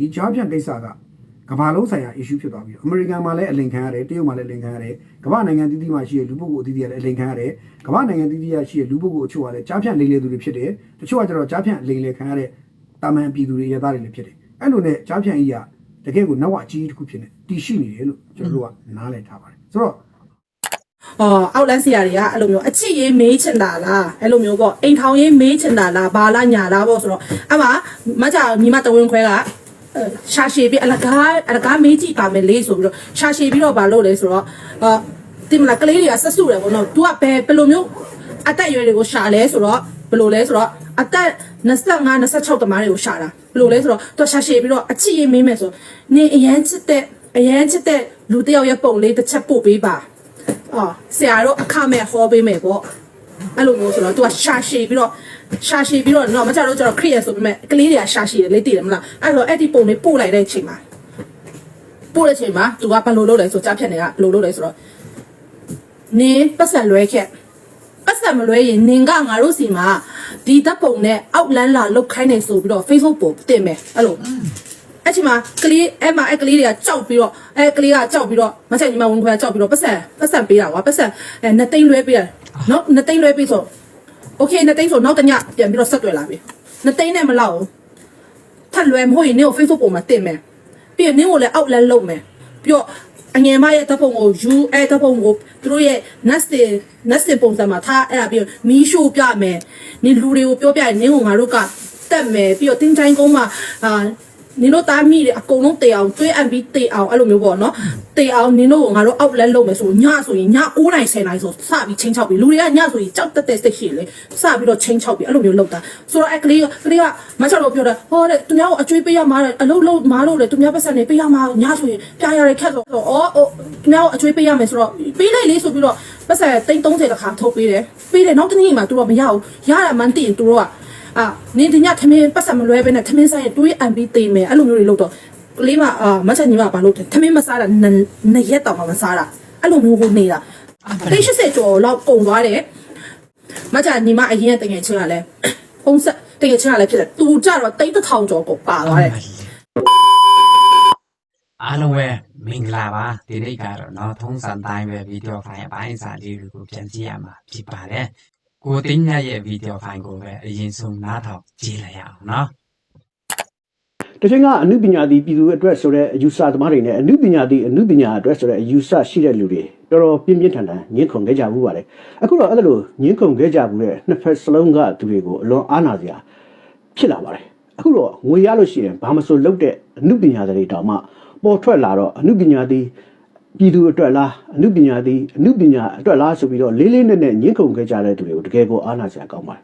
ဒီကြားဖြန့်ကိစ္စကကမ္ဘာလုံးဆိုင်ရာ issue ဖြစ်သွားပြီးအမေရိကန်မှာလည်းအလိန်ခံရတယ်တရုတ်မှာလည်းအလိန်ခံရတယ်ကမ္ဘာနိုင်ငံတည်တည်မှာရှိတဲ့လူပုဂ္ဂိုလ်အသီးသီးကလည်းအလိန်ခံရတယ်ကမ္ဘာနိုင်ငံတည်တည်ရှိတဲ့လူပုဂ္ဂိုလ်အချို့ကလည်းကြားဖြန့်လိမ်လည်သူတွေဖြစ်တယ်တချို့ကကျတော့ကြားဖြန့်လိမ်လည်ခံရတဲ့တာမန်ပြည်သူတွေရသားတွေလည်းဖြစ်တယ်အဲ့လိုနဲ့ကြားဖြန့်ကြီးကတကယ်ကိုနောက်အကြီးတစ်ခုဖြစ်နေတည်ရှိနေတယ်လို့ကျွန်တော်တို့ကနားလည်ထားပါတယ်ဆိုတော့အောက်လန်းဆရာတွေကအဲ့လိုမျိုးအချစ်ရေးမေးချင်တာလားအဲ့လိုမျိုးပေါ့အိမ်ထောင်ရေးမေးချင်တာလားဘာလားညာလားပေါ့ဆိုတော့အမမကြညီမတဝင်းခွဲကရှာရှည်ပြီးအလကားမေးကြည့်ပါမယ်လေဆိုပြီးတော့ရှာရှည်ပြီးတော့ဘာလုပ်လဲဆိုတော့တင်မလားကလေးတွေကဆက်စုတယ်ပေါ့နော် तू ကဘယ်လိုမျိုးအသက်အရွယ်တွေကိုရှာလဲဆိုတော့ဘယ်လိုလဲဆိုတော့အသက်25 26တမားတွေကိုရှာတာဘယ်လိုလဲဆိုတော့ तू ရှာရှည်ပြီးတော့အချစ်ရေးမေးမယ်ဆိုနေအရန်ချစ်တဲ့လူတယောက်ရဲ့ပုံလေးတစ်ချက်ပို့ပေးပါဆရာတို့အခမဲ့ဟောပေးမယ်ပေါ့အဲ့လိုမျိုးဆိုတော့ तू ကရှာရှည်ပြီးတော့တော့မကြတော့ကျတော့ခရစ်ရဆိုပေမဲ့ကလေးတွေကရှာရှည်တယ်လေတည်တယ်မလားအဲ့တော့အဲ့ဒီပုံလေးပို့လိုက်တဲ့အချိန်မှာ तू ကဘယ်လိုလုပ်လဲဆိုကြားဖြတ်နေကဘယ်လိုလုပ်လဲဆိုတော့နင်းပတ်စံလွဲခဲ့ပတ်စံမလွဲရင်နင်ကငါတို့စီမှာဒီတပ်ပုံနဲ့အောက်လန်းလာလုတ်ခိုင်းနေဆိုပြီးတော့ Facebook ပို့တင်မယ်အဲ့လိုအဲ့ချိန်မှာကလေးအဲ့ကလေးတွေကကြောက်ပြီးတော့မဆက်ညီမဝင်ခွဲကြောက်ပြီးတော့ပတ်စံပေးတာကွာပတ်စံနှစ်သိန်းလွဲပေးတယ်နော်နှစ်သိန်းလွဲပေးဆိုโอเคနှစ်သိန်းဆိုနောက်တညပြန်ပြီးတော့ဆက်တွေ့လာပြီနှစ်သိန်းနဲ့မလောက်ဘူးထပ်လွယ်မဟုတ်ရင်နင်းကို Facebook ပေါ်မှာတင်မယ်ပြီးရင်နင်းကိုလည်းအောက်လန်းလုပ်မယ်ပြီးတော့အငယ်မရဲ့တပ်ပုံကိုယူတပ်ပုံကိုသူတို့ရဲ့ nesting ပုံစံမှာထားအဲ့ဒါပြီးမီးရှို့ပြမယ်နင်းလူတွေကိုပြောပြရင်နင်းကိုငါတို့ကတက်မယ်ပြီးတော့တင်းချိုင်းကုန်းမှာနင်တို့တားမိတယ်အကုန်လုံးတေအောင်ကျွေးအံပြီးတေအောင်အဲ့လိုမျိုးပေါ့နော်တေအောင်နင်တို့ကိုငါတို့အောက်လက်လုပ်မယ်ဆိုညဆိုရင်ည9နိုင်10နိုင်ဆိုစပြီးချင်းချောက်ပြီးလူတွေကညဆိုရင်ကြောက်တက်စိတ်ရှိလေစပြီးတော့ချင်းချောက်ပြီးအဲ့လိုမျိုးလုပ်တာဆိုတော့အဲ့ကလေးကမချောက်တော့ပြောတာဟောတဲ့သူများကိုအကျွေးပေးရမှာအလုပ်လုပ်မားလို့လေသူများပတ်စံနေပေးရမှာညဆိုရင်ပြရရခက်ဆိုသူများကိုအကျွေးပေးရမယ်ဆိုတော့ပေးလိုက်လေဆိုပြီးတော့ပတ်စံ30တခါထုတ်ပေးတယ်နောက်တနေ့မှသူတို့မရဘူးရတာမှန်းသိရင်သူတို့ကနင်းဒီညထမင်းပတ်စံမလွဲပဲနဲ့ထမင်းဆိုင်တွေးအံပြီးသိမယ်အဲ့လိုမျိုးတွေလုပ်တော့ကလေးမမချညီမဘာလုပ်တယ်ထမင်းမစားတာနှစ်ရက်တောင်မှမစားတာအဲ့လိုမျိုးဟိုနေတာ80ကျော်လောက်ကုန်သွားတယ်မချညီမအရင်ကတကယ်ချင်းကလည်းပုံစံတကယ်ချင်းကလည်းဖြစ်တယ်သူကြတော့1000ကျော်ကိုပါသွားတယ်အားလုံးပဲမင်္ဂလာပါဒီနေ့ကတော့နော်ထုံးစံတိုင်းပဲဗီဒီယိုဖိုင်အပိုင်းစာလေးတွေကိုပြန်ကြည့်ရမှာဖြစ်ပါတယ်ကိုတင်းမြတ်ရဲ့ဗီဒီယိုဖိုင်ကိုပဲအရင်ဆုံးနားထောင်ကြည့်လိုက်ရအောင်နော်တချိန်ကအနုပညာသည်ပြည်သူအတွက်ဆိုတဲ့အယူဆသမားတွေနဲ့အနုပညာသည်အနုပညာအတွက်ဆိုတဲ့အယူဆရှိတဲ့လူတွေတော်တော်ပြင်းပြင်းထန်ထန်ညှင်းခုန်ခဲ့ကြဘူးပါတယ်အခုတော့အဲ့လိုညှင်းခုန်ခဲ့ကြဘူးတဲ့နှစ်ဖက်စလုံးကသူတွေကိုအလွန်အားနာစရာဖြစ်လာပါတယ်အခုတော့ငွေရလို့ရှိရင်ဘာမဆိုလုပ်တဲ့အနုပညာတွေတောင်မှပေါ်ထွက်လာတော့အနုပညာသည်ပြည်သူအတွက်လားအနုပညာသည်အနုပညာအတွက်လားဆိုပြီးတော့လေးလေးနက်နက်ညှင်းခုန်ခဲ့ကြတဲ့သူတွေကိုတကယ်ကိုအားနာစရာကောင်းပါတယ်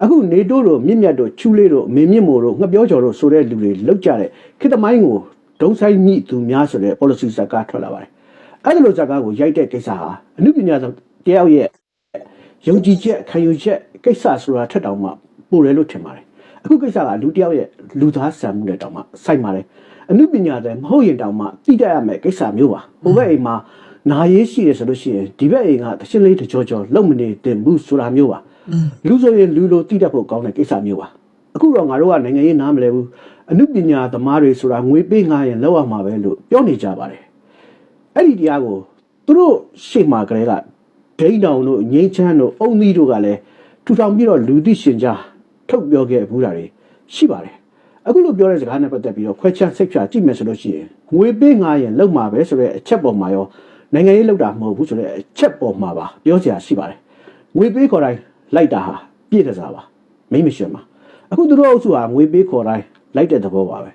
အခုနေတိုးတို့မြင့်မြတ်တို့ချူလေးတို့မင်းမြင့်မို့တို့ငှက်ပြောကျော်တို့ဆိုတဲ့လူတွေလောက်ကြတဲ့ခေတ်သမိုင်းကိုဒုံဆိုင်မိသူများဆိုတဲ့ policy ဇာတ်ကားထွက်လာပါတယ်အဲ့ဒီလိုဇာတ်ကားကိုရိုက်တဲ့ကိစ္စဟာအနုပညာဆောင်တယောက်ရဲ့ယုံကြည်ချက်ခံယူချက်ကိစ္စဆိုတာထက်တောင်မှပိုတယ်လို့ထင်ပါတယ်အခုကိစ္စကလူတယောက်ရဲ့လူသားဆန်မှုနဲ့တောင်မှစိုက်ပါတယ်အနုပညာတွေမဟုတ်ရင်တောင်မှသိတတ်ရမယ်ကိစ္စမျိုးပါဟိုဘက်အိမ်မှာနာရေးရှိရဆိုလို့ရှိရင်ဒီဘက်အိမ်ကတရှင်းလေးတကြောကြောလုံမနေတင်ဘူးဆိုတာမျိုးပါလူဆိုရင်လူလိုသိတတ်ဖို့ကောင်းတဲ့ကိစ္စမျိုးပါအခုတော့ငါတို့ကနိုင်ငံရေးနားမလဲဘူးအနုပညာသမားတွေဆိုတာငွေပေးငှားရင်လောက်ရမှာပဲလို့ပြောနေကြပါတယ်အဲ့ဒီတရားကိုသူတို့ရှေ့မှာကလေးကဒိန်းတောင်တို့ငိမ့်ချမ်းတို့အုံသီးတို့ကလည်းထူထောင်ပြီးတော့လူသိရှင်ကြားထုတ်ပြောခဲ့ဘူးတာတွေရှိပါတယ်အခုလိုပြောတဲ့စကားနဲ့ပတ်သက်ပြီးတော့ခွဲခြားစိတ်ဖြာကြည့်မယ်ဆိုလို့ရှိရင်ငွေပေးငှားရင်လောက်မှာပဲဆိုတဲ့အချက်ပေါ်မှာရောနိုင်ငံရေးလောက်တာမဟုတ်ဘူးဆိုတဲ့အချက်ပေါ်မှာပါပြောစရာရှိပါတယ်ငွေပေးခေါ်တိုင်းလိုက်တာဟာပြည့်တစားပါမိမရှင်ပါအခုသူတို့အုပ်စုဟာငွေပေးခေါ်တိုင်းလိုက်တဲ့သဘောပါပဲ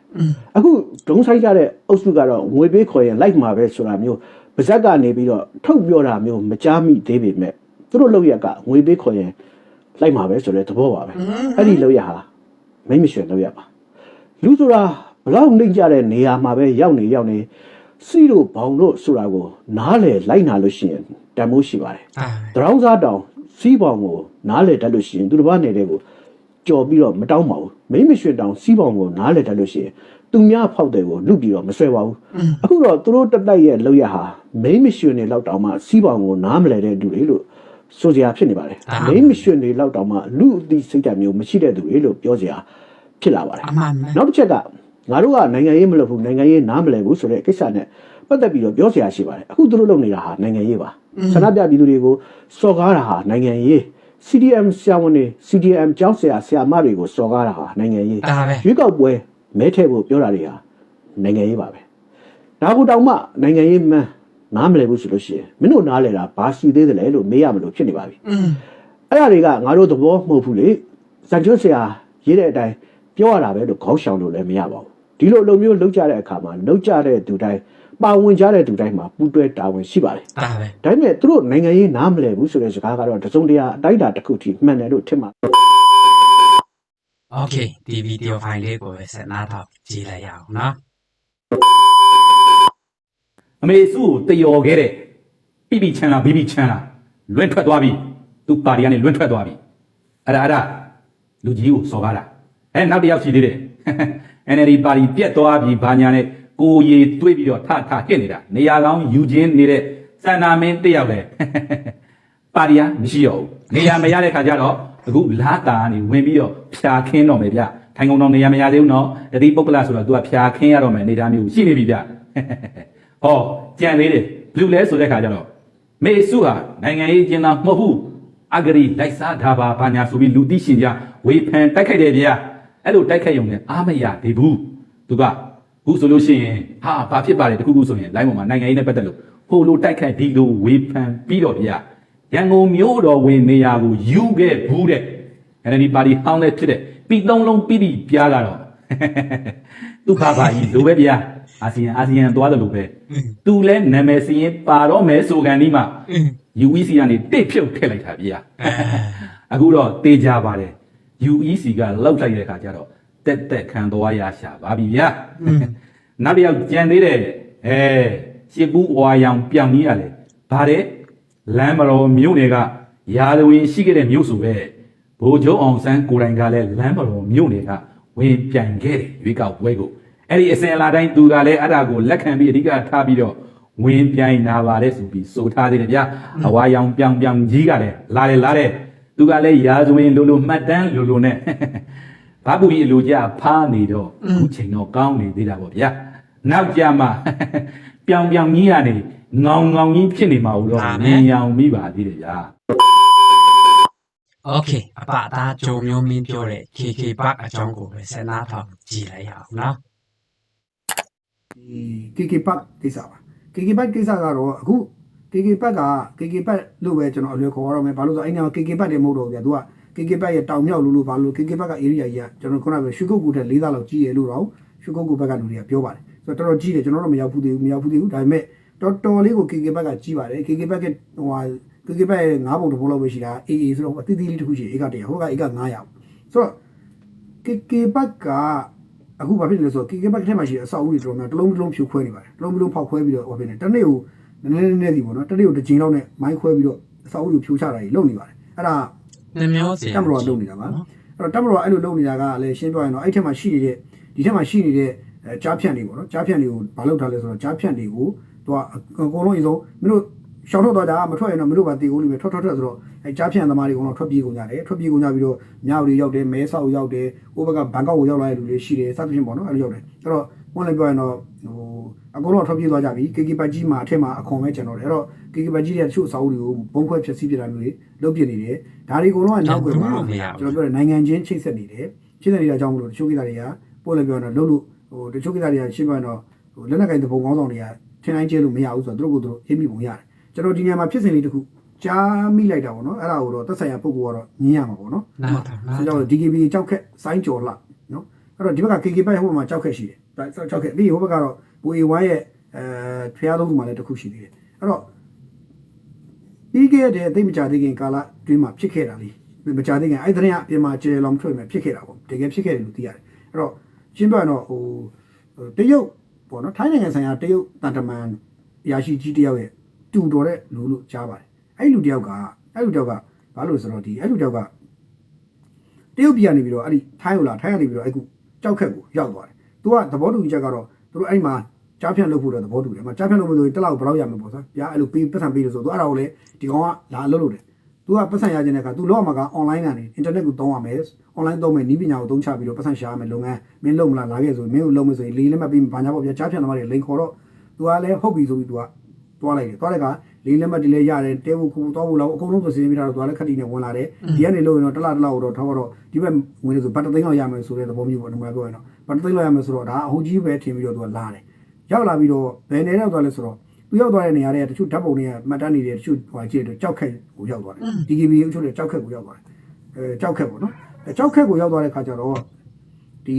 အခုဒုံဆိုင်ကြတဲ့အုပ်စုကတော့ငွေပေးခေါ်ရင်လိုက်မှာပဲဆိုတာမျိုးပါဇက်ကနေပြီးတော့ထုတ်ပြောတာမျိုးမကြားမိသေးပေမဲ့သူတို့လောက်ရကငွေပေးခေါ်ရင်လိုက်မှာပဲဆိုတဲ့သဘောပါပဲအဲ့ဒီလောက်ရဟာမိမရှင်လောက်ရပါလူဆိုတာဘလောက်နှိမ့်ကြတဲ့နေရာမှာပဲရောက်နေစီတို့ဘောင်တို့ဆိုတာကိုနားလေလိုက်နာလို့ရှိရင်တမိုးရှိပါတယ်တရောင်းစားတောင်စီးပေါင်ကိုနားလေတက်လို့ရှိရင်သူတစ်ပါးနေတဲ့ကိုကြော်ပြီးတော့မတောင်းပါဘူးမိမရွှေတောင်စီးပေါင်ကိုနားလေတက်လို့ရှိရင်သူများဖောက်တယ်ကိုလူပြီးတော့မဆွဲပါဘူးအခုတော့သူတို့တက်တိုက်ရဲ့လောက်ရဟာမိမရွှေနေလောက်တောင်မှစီးပေါင်ကိုနားမလဲတဲ့သူတွေလို့ဆိုစရာဖြစ်နေပါတယ်မိမရွှေနေလောက်တောင်မှလူအသီးစိတ်ဓာတ်မျိုးမရှိတဲ့သူတွေလို့ပြောစရာဖြစ်လာပါတယ်နောက်တစ်ချက်က ငါတို့ကနိုင်ငံရေးမလုပ်ဘူးနိုင်ငံရေးနားမလဲဘူးဆိုတဲ့ကိစ္စနဲ့ပတ်သက်ပြီးတော့ပြောเสียရှိပါတယ်အခုသူတို့လုပ်နေတာဟာနိုင်ငံရေးပါဆန္ဒပြပြည်သူတွေကိုစော်ကားတာဟာနိုင်ငံရေး CDM ဆရာဝန်တွေ CDM ကျောင်းဆရာမတွေကိုစော်ကားတာဟာနိုင်ငံရေးရွေးကောက်ပွဲမဲထည့်ဖို့ပြောတာတွေဟာနိုင်ငံရေးပါပဲဒါကိုတောင်မှနိုင်ငံရေးမှန်းနားမလဲဘူးဆိုလို့ရှိရင်မင်းတို့နားလဲတာဘာရှိသေးတယ်လဲလို့မေးရမလို့ဖြစ်နေပါပြီအဲ့ဒါတွေကငါတို့သဘောမဟုတ်ဘူးလေစံကျွတ်ဆရာရေးတဲ့အတိုင်းပြောရတာပဲလို့ခေါင်းရှောင်လို့လည်းမရပါဘူးဒီလိုအလုပ်မျိုးလုပ်ကြတဲ့အခါမှာလုပ်ကြတဲ့သူတိုင်းပါဝင်ကြတဲ့သူတိုင်းမှာပူးတွဲတာဝန်ရှိပါတယ်ဒါပေမဲ့သူတို့နိုင်ငံရေးနားမလဲဘူးဆိုတဲ့စကားကတော့တစုံတရာအတိုက်အတာတစ်ခုထိမှန်တယ်လို့ထင်ပါတယ်โอเคဒီဗီဒီယိုဖိုင်လေးကိုပဲဆက်နားထောင်ကြည့်လိုက်ရအောင်နော်အမေစုကိုတယော်ခဲ့တဲ့ပြချမ်းလာဘီချမ်းလာလွင့်ထွက်သွားပြီသူပါတီကနေလွင့်ထွက်သွားပြီအဲ့ဒါလူကြီးကိုစော်ကားတာနောက်တစ်ယောက်ရှိသေးတယ် NLD ပါတီပြက်သွားပြီဘာညာနဲ့ကိုရီတွေးပြီးတော့ထဟစ်နေတာနေရာကောင်းယူချင်းနေတဲ့စန္ဒာမင်းတစ်ယောက်လဲပါတီကမရှိတော့ဘူးနေရာမရတဲ့ခါကျတော့အခုလာတာကနေဝင်ပြီးတော့ဖြာခင်းတော့မယ်ဗျထိုင်ကုန်တော့နေရာမရသေးဘူးနော်တတိပုဂ္ဂလဆိုတော့ तू ကဖြာခင်းရတော့မယ်နေသားမျိုးရှိနေပြီဗျဟောကြံသေးတယ်ဘလူလဲဆိုတဲ့ခါကျတော့မေစုဟာနိုင်ငံရေးကျင်းသားမဟုတ်ဘူးအဂရီလိုက်စားထားပါဘာညာဆိုပြီးလူသိရှင်ကြဝေဖန်တိုက်ခိုက်တယ်ဗျအဲ့လိုတိုက်ခိုက်ရုံနဲ့အားမရသေးဘူးသူကခုဆိုလို့ရှိရင်ဟာဘာဖြစ်ပါလဲတခုခုဆိုရင် line ပေါ်မှာနိုင်ငံရေးနဲ့ပတ်သက်လို့ဟိုလိုတိုက်ခိုက်ဒီလိုဝေဖန်ပြီးတော့ဗျရန်ကုန်မြို့တော်ဝင်နေရာကိုယူခဲ့ဘူးတဲ့ NLD ပါတီဟောင်းတဲ့ဖြစ်တဲ့ပြီးသုံးလုံးပြီးပြီးပြားလာတော့သူဘာကြီးလိုပဲဗျာအာဆီယံသွားတယ်လို့ပဲသူလဲနာမည်စရင်ပါတော့မယ်ဆိုကန်ဒီမှာ UEC ကနေတိတ်ဖြုတ်ထည့်လိုက်တာဗျာအခုတော့တေးကြပါတယ် UEC ကလောက်လိုက်တဲ့ခါကျတော့တက်ခံသွားရရှာပါပြီဗျာနောက်တစ်ယောက်ကြံသေးတယ်ရှစ်ကူးဝါရောင်ပြောင်ကြီးရတယ်ဗါတဲ့လမ်းမတော်မြို့နယ်ကရာဇဝင်ရှိခဲ့တဲ့မြို့ဆိုပဲဘိုးကျုံအောင်ဆန်းကိုတိုင်ကလည်းလမ်းမတော်မြို့နယ်ကဝင်ပြိုင်ခဲ့တယ်ရွေးကောက်ပွဲကိုအဲ့ဒီအစင်လာတိုင်းသူကလည်းအဲ့ဒါကိုလက်ခံပြီးအဓိကထားပြီးတော့ဝင်ပြိုင်လာပါတယ်ဆိုပြီးဆိုထားသေးတယ်ဗျာအဝါရောင်ပြောင်ကြီးကလည်းလာတယ်သူကလည်းရာဇဝင်လိုမှတ်တမ်းလိုနဲ့ဘာပူကြီးအလိုကြဖားနေတော့ခုချိန်တော့ကောင်းနေသေးတာပေါ့ဗျာနောက်ကြမှာပြောင်ကြီးကနေငောင်ကြီးဖြစ်နေမှာတော့မြင်ရောင်မိပါသေးတယ်ဗျာโอเคအပသားဂျုံမျိုးမင်းပြောတဲ့ KK ဘတ်အကြောင်းကိုပဲဆက်နားထောင်ကြည့်လိုက်ရအောင်နော် KK ဘတ်ကိစ္စပါ KK ဘတ်ကိစ္စကတော့အခု KK ဘတ်က KK ဘတ်လို့ပဲကျွန်တော်အလွယ်ခေါ်ရတော့မယ်ဘာလို့ဆိုအဲ့ည KK ဘတ်တွေမဟုတ်တော့ဗျာသူက KK ဘတ်ရဲ့တောင်မြောက်လို့ဘာလို့ KK ဘတ်က area ကြီးကကျွန်တော်ခုနကရွှေကုတ်ကူတဲ့၄လောက်ကြီးရလို့တော့ရွှေကုတ်ကူဘက်ကလူတွေကပြောပါတယ်ဆိုတော့တော်တော်ကြီးတယ်ကျွန်တော်တို့မရောက်ဘူးသေးဘူးဒါပေမဲ့တော်လေးကို KK ဘက်ကကြီးပါတယ် KK ဘက်ကဟိုဟာ KK ဘက်ရဲ့9ပုံတစ်ပုံလောက်ပဲရှိတာ AA ဆိုတော့အတိအသေးလေးတစ်ခုရှိဧက100ဟိုကဧက900ဆိုတော့ KK ဘက်ကအခုဘာဖြစ်လဲဆိုတော့ KK ဘက်ထဲမှာရှိတဲ့အဆောက်အဦတွေတော်များတစ်လုံးဖြိုခွဲနေပါတယ်တစ်လုံးဖောက်ခွဲပြီးတော့ဟိုဖြစ်နေတနေ့ကိုနည်းနည်းစီပေါ့နော်တနေ့ကိုတစ်ချိန်လောက်နဲ့မိုင်းခွဲပြီးတော့အဆောက်အဦတွေဖြိုချတာကြီးလုပ်နေပါတယ်အဲ့ဒါနှမျိုးစီတမတော်လုပ်နေတာပါအဲ့တော့တမတော်အဲ့လိုလုပ်နေတာကလည်းရှင်းပြရင်တော့အဲ့ထက်မှာရှိနေတဲ့ဒီထက်မှာရှိနေတဲ့ကြားဖြန့်တွေပေါ့နော်ကြားဖြန့်တွေကိုဘာလုပ်ထားလဲဆိုတော့ကြားဖြန့်တွေကိုသူကအကုန်လုံးအဆုံးမင်းတို့ရှောင်းထုတ်တော့တာမထွက်ရင်တော့မင်းတို့ကတေကိုလိမ့်မယ်ထွက်ဆိုတော့အဲကြားဖြန့်သမားတွေကတော့ထွက်ပြေးကုန်ကြတယ်ထွက်ပြေးကုန်ကြပြီးတော့ညောင်တွေရောက်တယ်မဲဆောက်ရောက်တယ်ဟိုဘက်ကဘန်ကောက်ကိုရောက်လာတဲ့လူတွေရှိတယ်စသဖြင့်ပေါ့နော်အဲ့လိုရောက်တယ်အဲ့တော့ဘုန်းလည်းပြောရင်တော့ဟိုအကုန်လုံးထွက်ပြေးသွားကြပြီ KK ပတ်ကြီးမှာအထက်မှာအခွန်ပဲကျန်တော့တယ်အဲ့တော့ KK ပတ်ကြီးရဲ့တချို့စာအုပ်တွေကိုဘုံခွဲဖျက်ဆီးပြတာမျိုးတွေလုပ်ပြနေတယ်ဒါတွေအကုန်လုံးကနောက်ွယ်မှာကျွန်တော်ပြောတယ်နိုင်ငံချင်းချိတ်ဆက်နေတယ်ချိတ်ဆက်နေတာကြောင့်မလို့တချို့ကိစ္စတွေကပို့လည်းပြောရင်တော့လို့ဟိုတချို့ကိစ္စတွေကရှင်းပြရင်တော့ဟိုလက်နက်ကင်တပုံကောင်းဆောင်တွေကထင်တိုင်းကျဲလို့မရဘူးဆိုတော့သူတို့ကိုသူတို့အေးမိပုံရတယ်ကျွန်တော်ဒီနေရာမှာဖြစ်စဉ်လေးတစ်ခုကြားမိလိုက်တာပေါ့နော်အဲ့ဒါကိုတော့သက်ဆိုင်ရာပုဂ္ဂိုလ်ကတော့ညင်းရမှာပေါ့နော်ဆိုတော့ DKB ကြောက်ခက်စိုင်းကျော်လှနော်အဲ့တော့ဒီဘက်က KK ဘက်ဟိုမှာကြောက်ခက်ရှိတယ်ကြောက်ခက်ပြီးဟိုဘက်ကတော့ BOA1 ရဲ့ဖျားသုံးခုမှလည်းတစ်ခုရှိသေးတယ်အဲ့တော့ပြီးခဲ့တဲ့သိမကြသေးခင်ကာလတွင်းမှာဖြစ်ခဲ့တာလေးမကြသေးခင်အဲ့တဲ့ကအပြင်မှာကျေလောင်ထွက်မယ်ဖြစ်ခဲ့တာပေါ့တကယ်ဖြစ်ခဲ့တယ်လို့သိရတယ်အဲ့တော့ရှင်းပြရင်တော့ဟိုတရုတ်ပေါ့နော်ထိုင်းနိုင်ငံဆိုင်ရာတရုတ်တန်တမန်ရာရှိကြီးတယောက်ရဲ့တူတော်တဲ့လူလို့ကြားပါတယ်အဲ့လူတယောက်ကဘာလို့ဆိုတော့ဒီအဲ့လူတယောက်ကတရုတ်ပြည်ကနေပြီးတော့အဲ့ဒီထိုင်းကိုလာထိုင်းကနေပြီးတော့အဲ့ခုကြောက်ခက်ကိုရောက်သွားတယ်သူကသဘောတူချက်ကတော့သူတို့အဲ့မှာကြားဖြန့်လုပ်ဖို့တော့သဘောတူတယ်မှာကြားဖြန့်လုပ်ဖို့ဆိုရင်တက်လောက်ဘယ်လောက်ရမှာပေါ့ဆရာအဲ့လိုပေးပတ်စံပေးလို့ဆိုသူအဲ့ဒါကိုလေဒီကောင်ကလာအလုပ်လုပ်တယ် သူကပတ်စံရခြင်းတဲ့အခါသူလောက်မှာက online ကနေ internet ကိုသုံးရမယ် online သုံးမယ်နီးပညာကိုသုံးချပြီးတော့ပတ်စံရှာရမယ်လုပ်ငန်းမင်းလုံးမလားလာခဲ့ဆိုမင်းကိုလုံးမယ်ဆိုရင်လေးလက်မှတ်ပြီးဘာညာပေါ့ဗျာကြားဖြန့်သမားတွေလိန်ခေါ်တော့သူကလည်းဟုတ်ပြီဆိုပြီးသူကတွားလိုက်တယ်တွားတဲ့အခါလေးလက်မှတ်တွေလည်းရတယ်တဲဖို့ခုသွားဖို့လောက်အကုန်လုံးဆိုစီစဉ်ပြီးတော့သူကလည်းခက်တီနဲ့ဝင်လာတယ်ဒီကနေလို့ရင်တော့တစ်လတော့ထောက်တော့ဒီဘက်ဝင်လို့ဆိုဘတ်တသိန်းလောက်ရမယ်ဆိုတဲ့သဘောမျိုးပေါ့ဒီမှာပြောရင်တော့ဘတ်တသိန်းလောက်ရမယ်ဆိုတော့ဒါအဟုတ်ကြီးပဲထင်ပြီးတော့သူကလာတယ်ရောက်လာပြီးတော့ဘယ်နေရောက်သွားလဲဆိုတော့သူရောက်သွားတဲ့နေရာတွေကတချို့ဓာတ်ပုံတွေကမှတ်တမ်းနေတယ်တချို့ဟိုကြည့်တော့ကြောက်ခက်ကိုရောက်သွားတယ် DKB အချို့တွေကြောက်ခက်ကိုရောက်သွားတယ်ကြောက်ခက်ပေါ့နော်ကြောက်ခက်ကိုရောက်သွားတဲ့ခါကျတော့ဒီ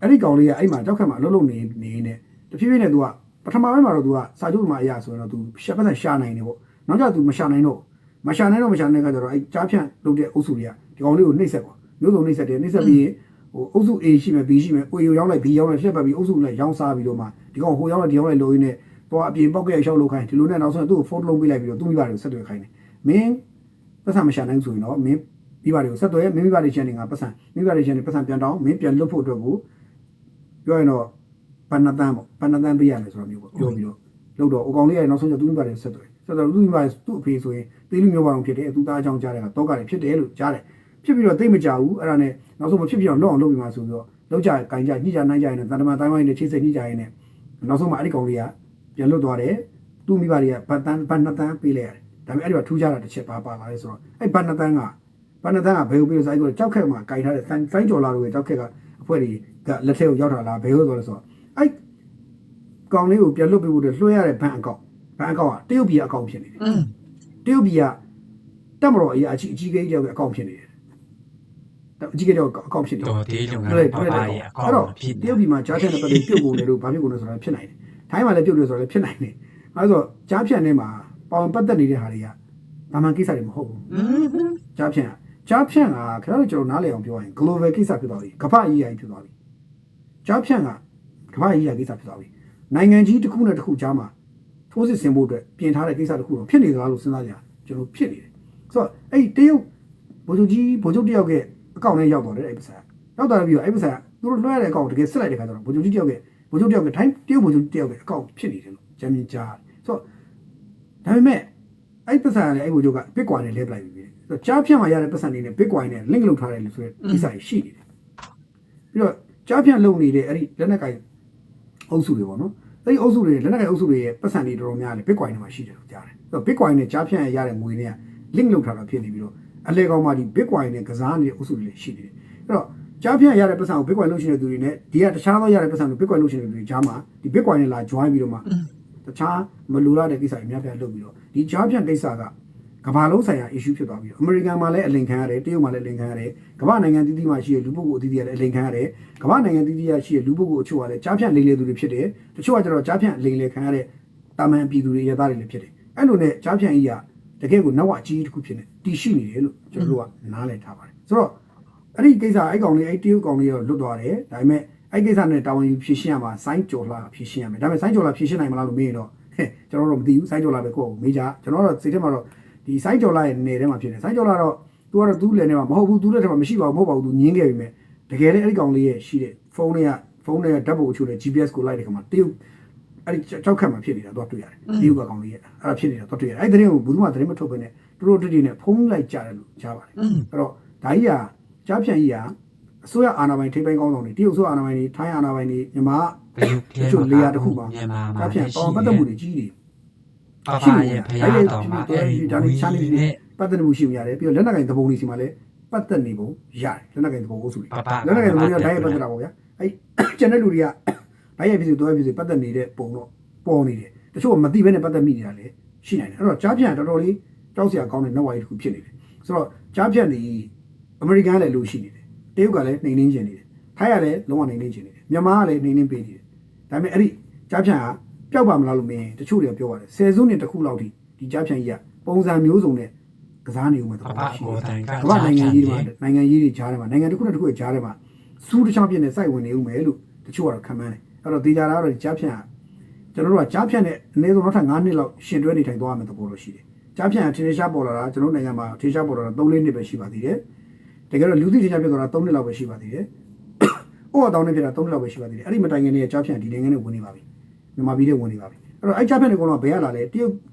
အဲ့ဒီကောင်လေးကအဲ့မှာကြောက်ခက်မှာအလုပ်လုပ်နေနေတဖြည်းဖြည်းနဲ့သူကပထမပိုင်းမှာတော့သူကစာချုပ်မှာအရာဆိုရင်တော့သူရှက်ပတ်ရှာနိုင်တယ်ပေါ့နောက်ကျသူမရှာနိုင်တော့ခါကျတော့အဲ့ကြားဖြန့်လုပ်တဲ့အုပ်စုတွေကဒီကောင်လေးကိုနှိပ်ဆက်ပေါ့မျိုးစုံနှိပ်ဆက်တယ်နှိပ်ဆက်ပြီးဟိုအုပ်စု A ရှိမယ် B ရှိမယ် A ကိုရောက်လိုက် B ရောက်လိုက်ရှက်ပတ်ပြီးအုပ်စုနဲ့ရောင်းစားပြီးတော့မှဒီကောင်ဟိုရောက်လိုက်ဒီရောက်လိုက်လို့ရင်းနဲ့တော့အပြင်ပေါက်ကရရှောက်လုပ်ခိုင်းဒီလိုနဲ့နောက်ဆုံးသူ့ကို phone လုံးပေးလိုက်ပြီးတော့သူ့မိဘတွေကိုဆက်သွယ်ခိုင်းတယ်မင်းပတ်စံမရှာနိုင်ဆိုရင်တော့မင်းမိဘတွေကိုဆက်သွယ်မင်းမိဘတွေချင်းတွေကပတ်စံမိဘတွေချင်းတွေပတ်စံပြန်တောင်းမင်းပြန်လွတ်ဖို့အတွက်ကိုပြောရင်တော့ပဏ္ဏတန်းပေါ့ပဏ္ဏတန်းပေးရမယ်ဆိုတော့မျိုးပေါ့ပြောပြီးတော့လို့တော့အကောင်လေးကနောက်ဆုံးကျသူ့မိဘတွေဆက်သွယ်သူ့မိဘသူ့အဖေဆိုရင်တေးလူမျိုးပါအောင်ဖြစ်တယ်သူ့သားအကြောင်းကြားတယ်ကတော့ကတွေဖြစ်တယ်လို့ကြားတယ်ဖြစ်ပြီးတော့တိတ်မကြဘူးအဲ့ဒါနဲ့နောက်ဆုံးမဖြစ်ပြအောင်လောက်အောင်လုပ်ပြီးမှဆိုပြီးတော့လောက်ကြကင်ကြညှိကြနိုင်ကြရင်တန်တမာတိုင်းဝိုင်းနဲ့ချိတ်ဆက်ညှိကြရင်နဲ့နောက်ဆုံးမှအဲ့ဒီကောင်လေးကပြန်လွတ်သွားတယ်သူ့မိဘတွေကဘတ်နှစ်တန်းပေးလိုက်ရတယ်ဒါပေမဲ့အဲ့ဒီမှာထူးခြားတာတစ်ချက်ပါလာလဲဆိုတော့အဲ့ဘတ်နှစ်တန်းကဘယ်ကိုပြီးဆိုတော့ကြောက်ခက်မှာကင်ထားတဲ့ဆိုင်းကျော်လာတို့ရဲ့ကြောက်ခက်ကအဖွဲ့တွေကလက်ထဲကိုရောက်တာလားဘယ်လိုဆိုလဲဆိုတော့အဲ့ကောင်လေးကိုပြန်လွတ်ပေးဖို့လွှဲရတဲ့ဘန်အကောင့်ကတရုတ်ပြည်အကောင့်ဖြစ်နေတယ်တရုတ်ပြည်ကတက်မတော်အကြီးအကြီးကြီးတဲ့အကောင့်ဖြစ်နေတယ်အကြီးကြီးတဲ့အကောင့်ဖြစ်နေတယ်တော်သေးလုံငန်းပါပါရဲ့အကောင့်ဖြစ်တရုတ်ပြည်မှာကြားဖြတ်တဲ့ပတ်သက်ပြုတ်ကုန်တယ်လို့ဘာဖြစ်ကုန်လဲဆိုတော့ဖြစ်နိုင်တယ်ထိုင်းမှာလည်းပြုတ်တယ်ဆိုတော့လည်းဖြစ်နိုင်တယ်အဲဆိုကြားဖြတ်နေမှာပေါင်ပတ်သက်နေတဲ့ဟာတွေကဘာမှကိစ္စတွေမဟုတ်ဘူးကြားဖြတ်ကခင်ဗျားတို့ကျွန်တော်နားလည်အောင်ပြောရင် global ကိစ္စဖြစ်သွားပြီကမ္ဘာကြီးရာကြီးဖြစ်သွားပြီကြားဖြတ်ကကမ္ဘာကြီးရာကိစ္စဖြစ်သွားပြီနိုင်ငံကြီးတစ်ခုနဲ့တစ်ခုကြားမှာထိုးစစ်ဆင်ဖို့အတွက်ပြင်ထားတဲ့ကိစ္စတစ်ခုတော့ဖြစ်နေသလားလို့စဉ်းစားကြကျွန်တော်ဖြစ်နေတယ်ဆိုတော့အဲ့တရုတ်ဗိုလ်ချုပ်တယောက်ရဲ့အကောင့်နဲ့ရောက်သွားတယ်အဲ့ပစာရောက်သွားပြီးတော့အဲ့ပစာသူတို့လွှဲတဲ့အကောင့်တကယ်စစ်လိုက်တဲ့ခါကျတော့ဗိုလ်ချုပ်တယောက်ရဲ့ထိုင်းတရုတ်ဗိုလ်ချုပ်တယောက်ရဲ့အကောင့်ဖြစ်နေတယ်လို့ဂျမ်မီကြားဆိုတော့ဒါပေမဲ့အဲ့ပစာနဲ့အဲ့ဗိုလ်ချုပ်က Bitcoin နဲ့လဲပလိုက်ပြီဆိုတော့ကြားဖြန့်မှာရတဲ့ပစာနေနဲ့ Bitcoin နဲ့ link လုပ်ထားတယ်လို့ဆိုတဲ့ကိစ္စရှိနေတယ်ပြီးတော့ကြားဖြန့်လုပ်နေတဲ့အဲ့ဒီလက်နက်ကိုင်အုပ်စုတွေပေါ့နော်အဲ့ဒီအုပ်စုတွေလက်နက်ကိုင်အုပ်စုတွေရဲ့ပတ်စံတွေတော်တော်များတယ် Bitcoin နဲ့မှာရှိတယ်လို့ကြားတယ်ဆိုတော့ Bitcoin နဲ့ကြားဖြန့်ရတဲ့ငွေတွေက link လုပ်ထားတာဖြစ်နေပြီးတော့အလဲကောင်မှာဒီ Bitcoin နဲ့ကစားနေတဲ့အုပ်စုတွေလည်းရှိနေတယ်အဲ့တော့ကြားဖြန့်ရတဲ့ပတ်စံကို Bitcoin လုပ်ရှင်တဲ့သူတွေနဲ့ဒီကတခြားသောရတဲ့ပတ်စံကို Bitcoin လုပ်ရှင်တဲ့သူတွေကြားမှာဒီ Bitcoin နဲ့လာ join ပြီးတော့မှတခြားမလူလာတဲ့ကိစ္စတွေအများကြီးလုပ်ပြီးတော့ဒီကြားဖြန့်ကိစ္စကကမ္ဘာလုံးဆိုင်ရာ issue ဖြစ်သွားပြီးတော့အမေရိကန်မှာလည်းအလင်ခံရတယ်တရုတ်မှာလည်းအလင်ခံရတယ်ကမ္ဘာနိုင်ငံတီးတီးမှာရှိတဲ့လူပုဂ္ဂိုလ်အသီးသီးကလည်းအလင်ခံရတယ်ကမ္ဘာနိုင်ငံတီးတီးရရှိတဲ့လူပုဂ္ဂိုလ်အချို့ကလည်းကြားဖြန့်လိမ်လည်သူတွေဖြစ်တယ်တချို့ကကျတော့ကြားဖြန့်လိမ်လည်ခံရတဲ့တာမန်ပြည်သူတွေရသားတွေလည်းဖြစ်တယ်အဲ့လိုနဲ့ကြားဖြန့်ကြီးကတကယ်ကိုနောက်ဝအကြီးတစ်ခုဖြစ်နေတည်ရှိနေတယ်လို့ကျွန်တော်တို့ကနားလည်ထားပါတယ်ဆိုတော့အဲ့ဒီကိစ္စအဲ့ကောင်လေးအဲ့တရုတ်ကောင်လေးတော့လွတ်သွားတယ်ဒါပေမဲ့အဲ့ကိစ္စနဲ့တာဝန်ယူဖြေရှင်းရမှာစိုင်းကြော်လာဖြေရှင်းရမယ်ဒါပေမဲ့စိုင်းကြော်လာဖြေရှင်းနိုင်မလားလို့မေးရင်တော့ကျွန်တော်တို့မသိဘူးစိုင်းကြော်လာပဲကိုယ့်ကိုမေးကြကျွန်တော်တို့စိတ်ထဲမှာတော့ဒီစိုင်းကြော်လာရဲ့နေထဲမှာဖြစ်နေစိုင်းကြော်လာတော့သူကတော့သူ့လည်းနေမှာမဟုတ်ဘူးသူ့လက်ထဲမှာမရှိပါဘူးမဟုတ်ပါဘူးသူညင်းခဲ့ပြီမဲ့တကယ်လည်းအဲ့ဒီကောင်လေးရဲ့ရှိတဲ့ဖုန်းနဲ့ဓာတ်ပုံအချို့နဲ့ GPS ကိုလိုက်တဲ့ခါမှာတရုတ်အဲ့ဒီကြောက်ခတ်မှာဖြစ်နေတာတော့တွေ့ရတယ်တရုတ်ကောင်လေးရဲ့အဲ့ဒါဖြစ်နေတာတော့တွေ့ရတယ်အဲ့ဒီသတင်းကိုဘူးမှသတင်းမထုတ်ဘဲနဲ့တို့တတိနဲ့ဖုန်းလိုက်ကြတယ်လို့ကြားပါတယ်အဲ့တော့ဒါကြီးကကြားဖြန့်ကြီးကအစိုးရအာဏာပိုင်ထိပ်ပိုင်းကောင်းဆောင်တွေတရုတ်အစိုးရအာဏာပိုင်တွေထိုင်းအာဏာပိုင်တွေမြန်မာတချို့လေယာတစ်ခုမှာကြားဖြန့်ပေါင်ပတ်သက်မှုတွေကြီးတယ်ပါပါရဲ့ဖရားတော်မှာအဲ့ဒီဒါလေးချမ်းလေးပတ်သက်မှုရှိမှရတယ်ပြီးတော့လက်နက်ကင်သဘုံတွေစီမှာလည်းပတ်သက်နေပုံရတယ်လက်နက်ကင်သဘုံအုပ်စုတွေလက်နက်ကင်သဘုံတွေကတိုင်းပတ်သက်တာပေါ့ဗျာအဲ့ကျန်တဲ့လူတွေကတိုင်းရဖြစ်စီတွဲဖြစ်စီပတ်သက်နေတဲ့ပုံတော့ပေါ်နေတယ်တချို့ကမသိဘဲနဲ့ပတ်သက်မိနေတာလည်းရှိနိုင်တယ်အဲ့တော့ကြားဖြန့်တော်တော်လေးကြောက်စရာကောင်းတဲ့နောက်ဝိုင်းတစ်ခုဖြစ်နေတယ်ဆိုတော့ကြားဖြန့်နေအမေရိကန်လည်းလို့ရှိနေတယ်တရုတ်ကလည်းနှိမ်နှင်းကျင်နေတယ်ထိုင်းကလည်းလုံးဝနှိမ်နှင်းကျင်နေတယ်မြန်မာကလည်းနှိမ်နှင်းပေးနေတယ်ဒါပေမဲ့အဲ့ဒီကြားဖြန့်ကပျောက်ပါမလားလို့မင်းတချို့တွေပြောပါတယ်10စုနှစ်တစ်ခုလောက်ထိဒီကြားဖြန့်ကြီးကပုံစံမျိုးစုံနဲ့ကစားနေဦးမှာတော့ရှိတယ်ကမ္ဘာနိုင်ငံကြီးတွေကြားထဲမှာနိုင်ငံတစ်ခုနဲ့တစ်ခုကြားထဲမှာစူးတစ်ချောင်းပြည့်နဲ့စိုက်ဝင်နေဦးမယ်လို့တချို့ကတော့ခံမှန်းတယ်အဲ့တော့ဒေတာကတော့ကြားဖြန့်ကျွန်တော်တို့ကကြားဖြန့်နဲ့အနည်းဆုံးနောက်ထပ်9နှစ်လောက်ရှင်တွဲနေထိုင်သွားရမယ်သဘောလို့ရှိတယ်ကြားဖြန့်ထင်ရှားပေါ်လာတာကျွန်တော်နိုင်ငံမှာထင်ရှားပေါ်လာတာ3-4နှစ်ပဲရှိပါသေးတယ်တကယ်တော့လူသိထင်ရှားဖြစ်သွားတာ3နှစ်လောက်ပဲရှိပါသေးတယ်။အော်တောင်းနေဖြစ်တာ3နှစ်လောက်ပဲရှိပါသေးတယ်။အဲ့ဒီမတိုင်ခင်နဲ့ကြားဖြန့်ဒီနိုင်ငံနဲ့ဝင်နေပါပြီ။မြန်မာပြည်နဲ့ဝင်နေပါပြီ။အဲ့တော့အဲ့ကြားဖြန့်တွေကတော့ဘယ်ရလာလဲတရု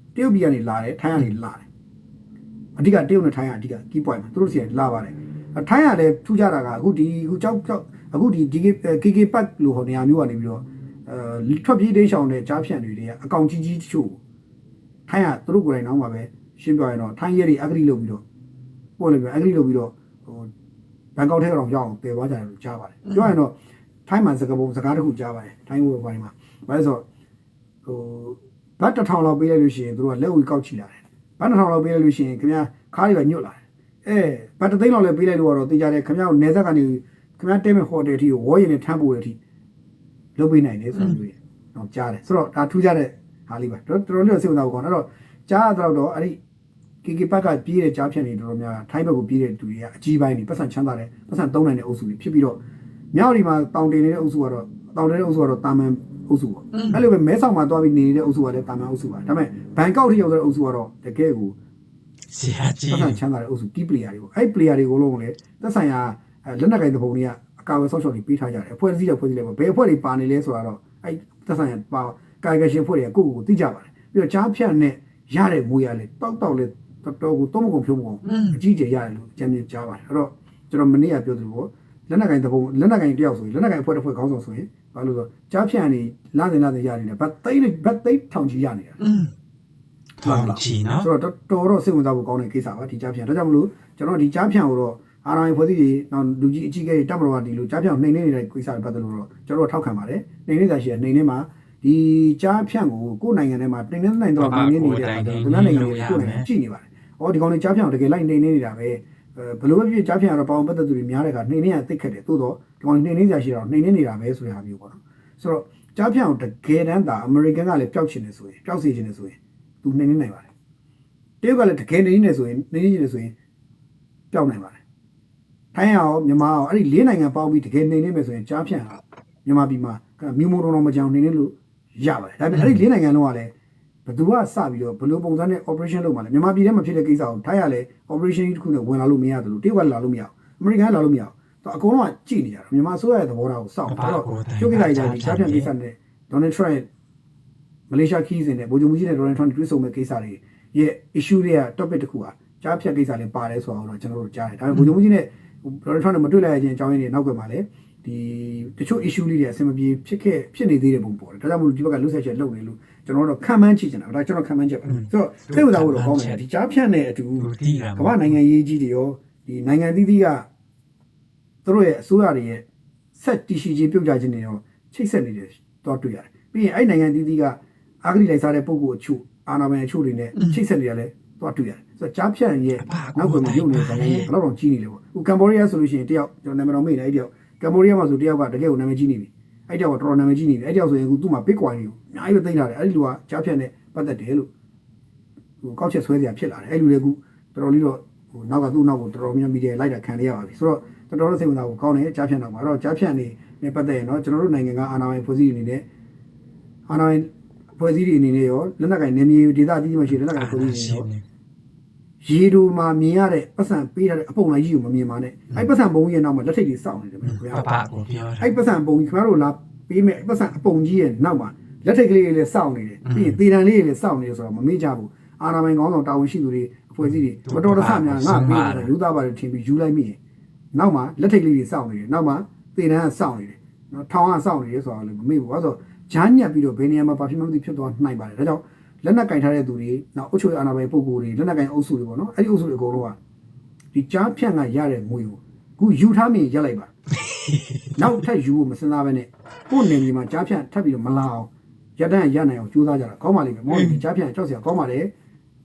တ်ပြည်ကနေလာတယ်ထိုင်းကနေလာတယ်။ အဓိကတရုတ်နဲ့ထိုင်းကအဓိက key point မှာသူတို့စီလာပါတယ်ထိုင်းကလည်းထူးခြားတာကအခုဒီအခုကြောက်အခုဒီ KK Park လို့ဟောနေရာမျိုးကနေပြီးတော့ထွက်ပြေးတိမ်းရှောင်တဲ့ကြားဖြန့်တွေကအကောင်ကြီးတချို့ထိုင်းကသူတို့ကိုယ်တိုင်တော့မှာပဲရှင်းပြရတော့ထိုင်းရဲတွေအဂရိလုပ်ပြီးတော့ပို့လိုက်ပြီးအဂရိလုပ်ပြီးတော့ဟိုဘန်ကောက်ထဲကတော့ရောက်အောင်တည်သွားကြတယ်လို့ကြားပါတယ်ပြောရရင်တော့ထိုင်းမှာစကားပုံစကားတစ်ခုကြားပါတယ်ထိုင်းဝယ်ပိုင်းမှာဘာလဲဆိုတော့ဟိုဘတ်1000လောက်ပေးလိုက်လို့ရှိရင်တို့ကလက်ဝီကောက်ချီလာတယ်ဘတ်1000လောက်ပေးလိုက်လို့ရှိရင်ခင်ဗျာခါးတွေကညွတ်လာတယ်ဘတ်3သိန်းလောက်လည်းပေးလိုက်လို့တော့တေးကြတယ်ခင်ဗျားကိုနေဆက်ကနေခင်ဗျားတဲမဲ့ဟိုတယ်အထိကိုဝေါ်ရင်နဲ့ထမ်းပို့တဲ့အထိလုပ်ပေးနိုင်တယ်ဆိုလို့တော့ကြားတယ်ဆိုတော့ဒါထူးခြားတဲ့ဟာလေးပါတော်တော်လေးစိတ်ဝင်စားဖို့ကောင်းအဲ့တော့ကြားရတော့အဲ့ဒီ KK Park ကပြေးတဲ့ကြားဖြန့်နေတော်တော်များထိုင်းဘက်ကိုပြေးတဲ့သူတွေကအကြီးပိုင်းတွေပတ်စံချမ်းသာတယ်ပတ်စံသုံးနိုင်တဲ့အုပ်စုတွေဖြစ်ပြီးတော့မြောက်ဒီမှာတောင်တင်နေတဲ့အုပ်စုကတော့တောင်တင်တဲ့အုပ်စုကတော့တာမန်အုပ်စုပေါ့အဲ့လိုပဲမဲဆောက်မှာတွားပြီးနေနေတဲ့အုပ်စုကလည်းတာမန်အုပ်စုပါဒါပေမဲ့ဘန်ကောက်ထိရောက်တဲ့အုပ်စုကတော့တကယ်ကို ဆရာကြီး ပတ်စံချမ်းသာတဲ့အုပ်စု key player တွေပေါ့အဲ့ player တွေကိုလုံးလည်းသက်ဆိုင်ရာလက်နက်ကင်တဲ့ပုံတွေကအကာအကွယ်ဆောက်ရှောက်တွေပေးထားကြတယ်အဖွဲ့အစည်းတွေဖွဲ့စည်းလိုက်ပေါ့ဘယ်အဖွဲ့တွေပါနေလဲဆိုတော့အဲ့သက်ဆိုင်ရာပါကာယကရှင်ဖွဲ့တွေကကိုယ့်ကိုသိကြပါတယ်ပြီးတော့ကြားဖြန့်နဲ့ရတဲ့မွေရလေတောက်လေတော်ကိုသုံးမကုန်ဖြုံးမကုန်အကြီးကျယ်ရတယ်လို့အကြံဉာဏ်ကြားပါတယ်အဲ့တော့ကျွန်တော်မနေ့ကပြောသလိုပေါ့လက်နက်ကင်တဲ့ပုံလက်နက်ကင်တယောက်ဆိုရင်လက်နက်ကင်အဖွဲ့တစ်ဖွဲ့ခေါင်းဆောင်ဆိုရင်ဘာလို့ဆိုကြားဖြန့်နေလာနေရနေတယ်ဘတ်သိန်းထောင်ကြီးရနေတာ ထောင်ချီနော် ဆိုတော့တော်စိတ်ဝင်စားဖို့ကောင်းတဲ့ကိစ္စပါဒီကြားဖြန့်ဒါကြောင့်မလို့ကျွန်တော်ဒီကြားဖြန့်ကိုတော့အာဏာပိုင်ဖွဲ့စည်းတွေနောက်လူကြီးအကြီးအကဲတွေတပ်မတော်ကဒီလိုကြားဖြန့်နှိမ်နေတဲ့ကိစ္စတွေပတ်သက်လို့တော့ကျွန်တော်ထောက်ခံပါတယ်နှိမ်နေတာရှိတယ်နှိမ်နေမှာဒီကြားဖြန့်ကိုကိုယ်နိုင်ငံထဲမှာနှိမ်နေနိုင်တော့နှိမ်နေနေတဲ့အခါကျတော့ဒီနိုင်ငံတွေကိုယ်နိုင်ငံကြည့်နေပါတယ်။အော်ဒီကောင်တွေကြားဖြန့်ကိုတကယ်လိုက်နှိမ်နေတာပဲဘလို့ပဲဖြစ်ကြားဖြန့်ကတော့ပေါင်ပတ်သက်သူတွေများတဲ့အခါနှိမ်နေရသိခက်တယ်သို့တော့ဒီကောင်နှိမ်နေကြရှိတော့နှိမ်နေတာပဲဆိုတဲ့ဟာမျိုးပေါ့နော်။ဆိုတော့ကြားဖြန့်ကိုတကယ်တမ်းသာအမေရိကန်ကလည်းပျောက်ချင်တယ်ဆိုရင်ပျောက်စေချင်တယ်ဆိုရင်သူနှိမ်နေနိုင်ပါတယ်။တရုတ်ကလည်းတကယ်နှိမ်နေဆိုရင်နှိမ်နေချင်တယ်ဆိုရင်ပျောက်နိုင်ပါတယ်။ထိုင်းရောမြန်မာရောအဲ့ဒီ၄နိုင်ငံပေါင်းပြီးတကယ်နှိမ်နေမယ်ဆိုရင်ကြားဖြန့်ဟာမြန်မာပြည်မှာမြို့မုံတော်မကြောင်နှိမ်နေလို့ရပါတယ်ဒါပေမဲ့အဲ့ဒီ၄နိုင်ငံလုံးကလည်းဘယ်သူကစပြီးတော့ဘယ်လိုပုံစံနဲ့ operation လုပ်မှလဲမြန်မာပြည်ထဲမှာဖြစ်တဲ့ကိစ္စကိုထိုင်းရလဲ operation တစ်ခုနဲ့ဝင်လာလို့မရသလိုတရုတ်ကလာလို့မရဘူးအမေရိကန်ကလာလို့မရဘူးတော့အကုန်လုံးကကြည့်နေကြတာမြန်မာအစိုးရရဲ့သဘောထားကိုစောင့်တော့ကျုပ်ကိစ္စကြီးဒီကြားဖြန့်ကိစ္စနဲ့ Donald Trump မလေးရှားခီးစဉ်နဲ့ဗိုလ်ချုပ်မှုကြီးနဲ့ Donald Trump တွေ့ဆုံမဲ့ကိစ္စတွေရဲ့ issue တွေက topic တစ်ခုอ่ะကြားဖြန့်ကိစ္စလည်းပါတယ်ဆိုတော့ကျွန်တော်တို့ကြားတယ်ဒါပေမဲ့ဗိုလ်ချုပ်မှုကြီးနဲ့ Donald Trump နဲ့မတွေ့လိုက်ရခြင်းအကြောင်းရင်းတွေနောက်ကမှလည်းဒီတချို့ issue လေးတွေအဆင်မပြေဖြစ်နေသေးတဲ့ပုံပေါ်တယ်ဒါကြောင့်မို့ဒီဘက်ကလွတ်ဆက်ချက်လုပ်နေလို့ကျွန်တော်တို့ခံမှန်းကြည့်နေတာဒါကျွန်တော်ခံမှန်းချက်ပါဆိုတော့စိတ်ဝင်စားဖို့တော့ကောင်းတယ်ဒီကြားဖြန့်တဲ့အတူကမ္ဘာနိုင်ငံရေးကြီးတွေရောဒီနိုင်ငံသီးသီးကသူတို့ရဲ့အစိုးရတွေရဲ့ဆက်တည်ရှိခြင်းပြုတ်ကြခြင်းတွေရောချိတ်ဆက်နေတယ်တော့တွေ့ရတယ်ပြီးရင်အဲ့နိုင်ငံသီးသီးကအာဂရိလိုက်စားတဲ့ပုံကိုအချို့အာနာမန်အချို့တွေနဲ့ချိတ်ဆက်နေရလဲတော့တွေ့ရတယ်ဆိုတော့ကြားဖြန့်ရဲ့နောက်ကွယ်မှာရုပ်နေတဲ့နိုင်ငံကြီးဘယ်တော့ကြီးနေလဲပေါ့ဟိုကမ်ဘောဒီးယားဆိုလို့ရှိရင်တယောက်ကျွန်တော်နာမည်တော်မေ့နေအဲ့တယောက်ကမ်ဘောဒီးယားမှာဆိုတယောက်ကတကယ်ကိုနာမည်ကြီးနေပြီအဲ့တယောက်ကတော်တော်နာမည်ကြီးနေပြီအဲ့တယောက်ဆိုရင်အခုသူ့မှာ Bitcoin တွေကိုအများကြီးပဲသိမ်းလာတယ်အဲ့ဒီလူကကြားဖြန့်နဲ့ပတ်သက်တယ်လို့ဟိုကောက်ချက်ဆွဲစရာဖြစ်လာတယ်အဲ့လူတွေအခုတော်တော်လေးတော့ဟိုနောက်ကသူ့နောက်ကိုတော်တော်များများမီဒီယာလိုက်တာခံရပါပြီဆိုတော့တော်တော်စိတ်ဝင်စားဖို့ကောင်းတယ်ကြားဖြန့်တော့မှာအဲ့တော့ကြားဖြန့်နေနဲ့ပတ်သက်ရင်တော့ကျွန်တော်တို့နိုင်ငံကအာဏာပိုင်ဖွဲ့စည်းအနေနဲ့အာဏာပိုင်ဖွဲ့စည်းအနေနဲ့ရောလက်နက်ကင်နေမြေဒေသအသီးသီးမှာရှိလက်နက်ကင်ဖွဲ့စည်းနေရောရေတူမှာမြင်ရတဲ့ပတ်စံပေးထားတဲ့အပုံလိုက်ကြီးကိုမမြင်ပါနဲ့အဲ့ပတ်စံပုံကြီးရဲ့နောက်မှာလက်ထိပ်တွေစောင့်နေတယ်ခင်ဗျာ ပပကိုပြောတာ အဲ့ပတ်စံပုံကြီးခင်ဗျားတို့လာပေးမဲ့ပတ်စံအပုံကြီးရဲ့နောက်မှာလက်ထိပ်ကလေးတွေလည်းစောင့်နေတယ်ပြီးရင်သေတံလေးတွေလည်းစောင့်နေတယ်ဆိုတော့မမေ့ကြဘူးအာနာပိုင်ကောင်းဆောင်တာဝန်ရှိသူတွေအဖွဲ့အစည်းတွေမတော်တဆများငါပေးတယ်လူသားပါတယ်ထင်ပြီးယူလိုက်မိရင်နောက်မှာလက်ထိပ်လေးတွေစောင့်နေတယ်နောက်မှာသေတံကစောင့်နေတယ်နော်ထောင်ကစောင့်နေတယ်ဆိုတော့လည်းမမေ့ဘူးဘာလို့ဆိုဂျားညက်ပြီးတော့ဘယ်နေရာမှာဘာဖြစ်မှမသိဖြစ်သွားနိုင်ပါတယ်ဒါကြောင့်လက်နက်ကင်ထားတဲ့သူတွေနောက်အုပ်ချုပ်ရေးအာဏာပိုင်ပုဂ္ဂိုလ်တွေလက်နက်ကင်အုပ်စုတွေပေါ့နော်အဲ့ဒီအုပ်စုတွေအကုန်လုံးကဒီကြားဖြန့်ကရတဲ့ငွေကိုခုယူထားမိရက်လိုက်ပါနောက်ထပ်ယူဖို့မစင်စားပဲနဲ့ကိုယ်နေမြေမှာကြားဖြန့်ထပ်ပြီးတော့မလာအောင်ရတန်းရနိုင်အောင်ကြိုးစားကြတာကောင်းပါလိမ့်မယ်မောင်ဒီကြားဖြန့်ကြောက်စရာကောင်းပါလ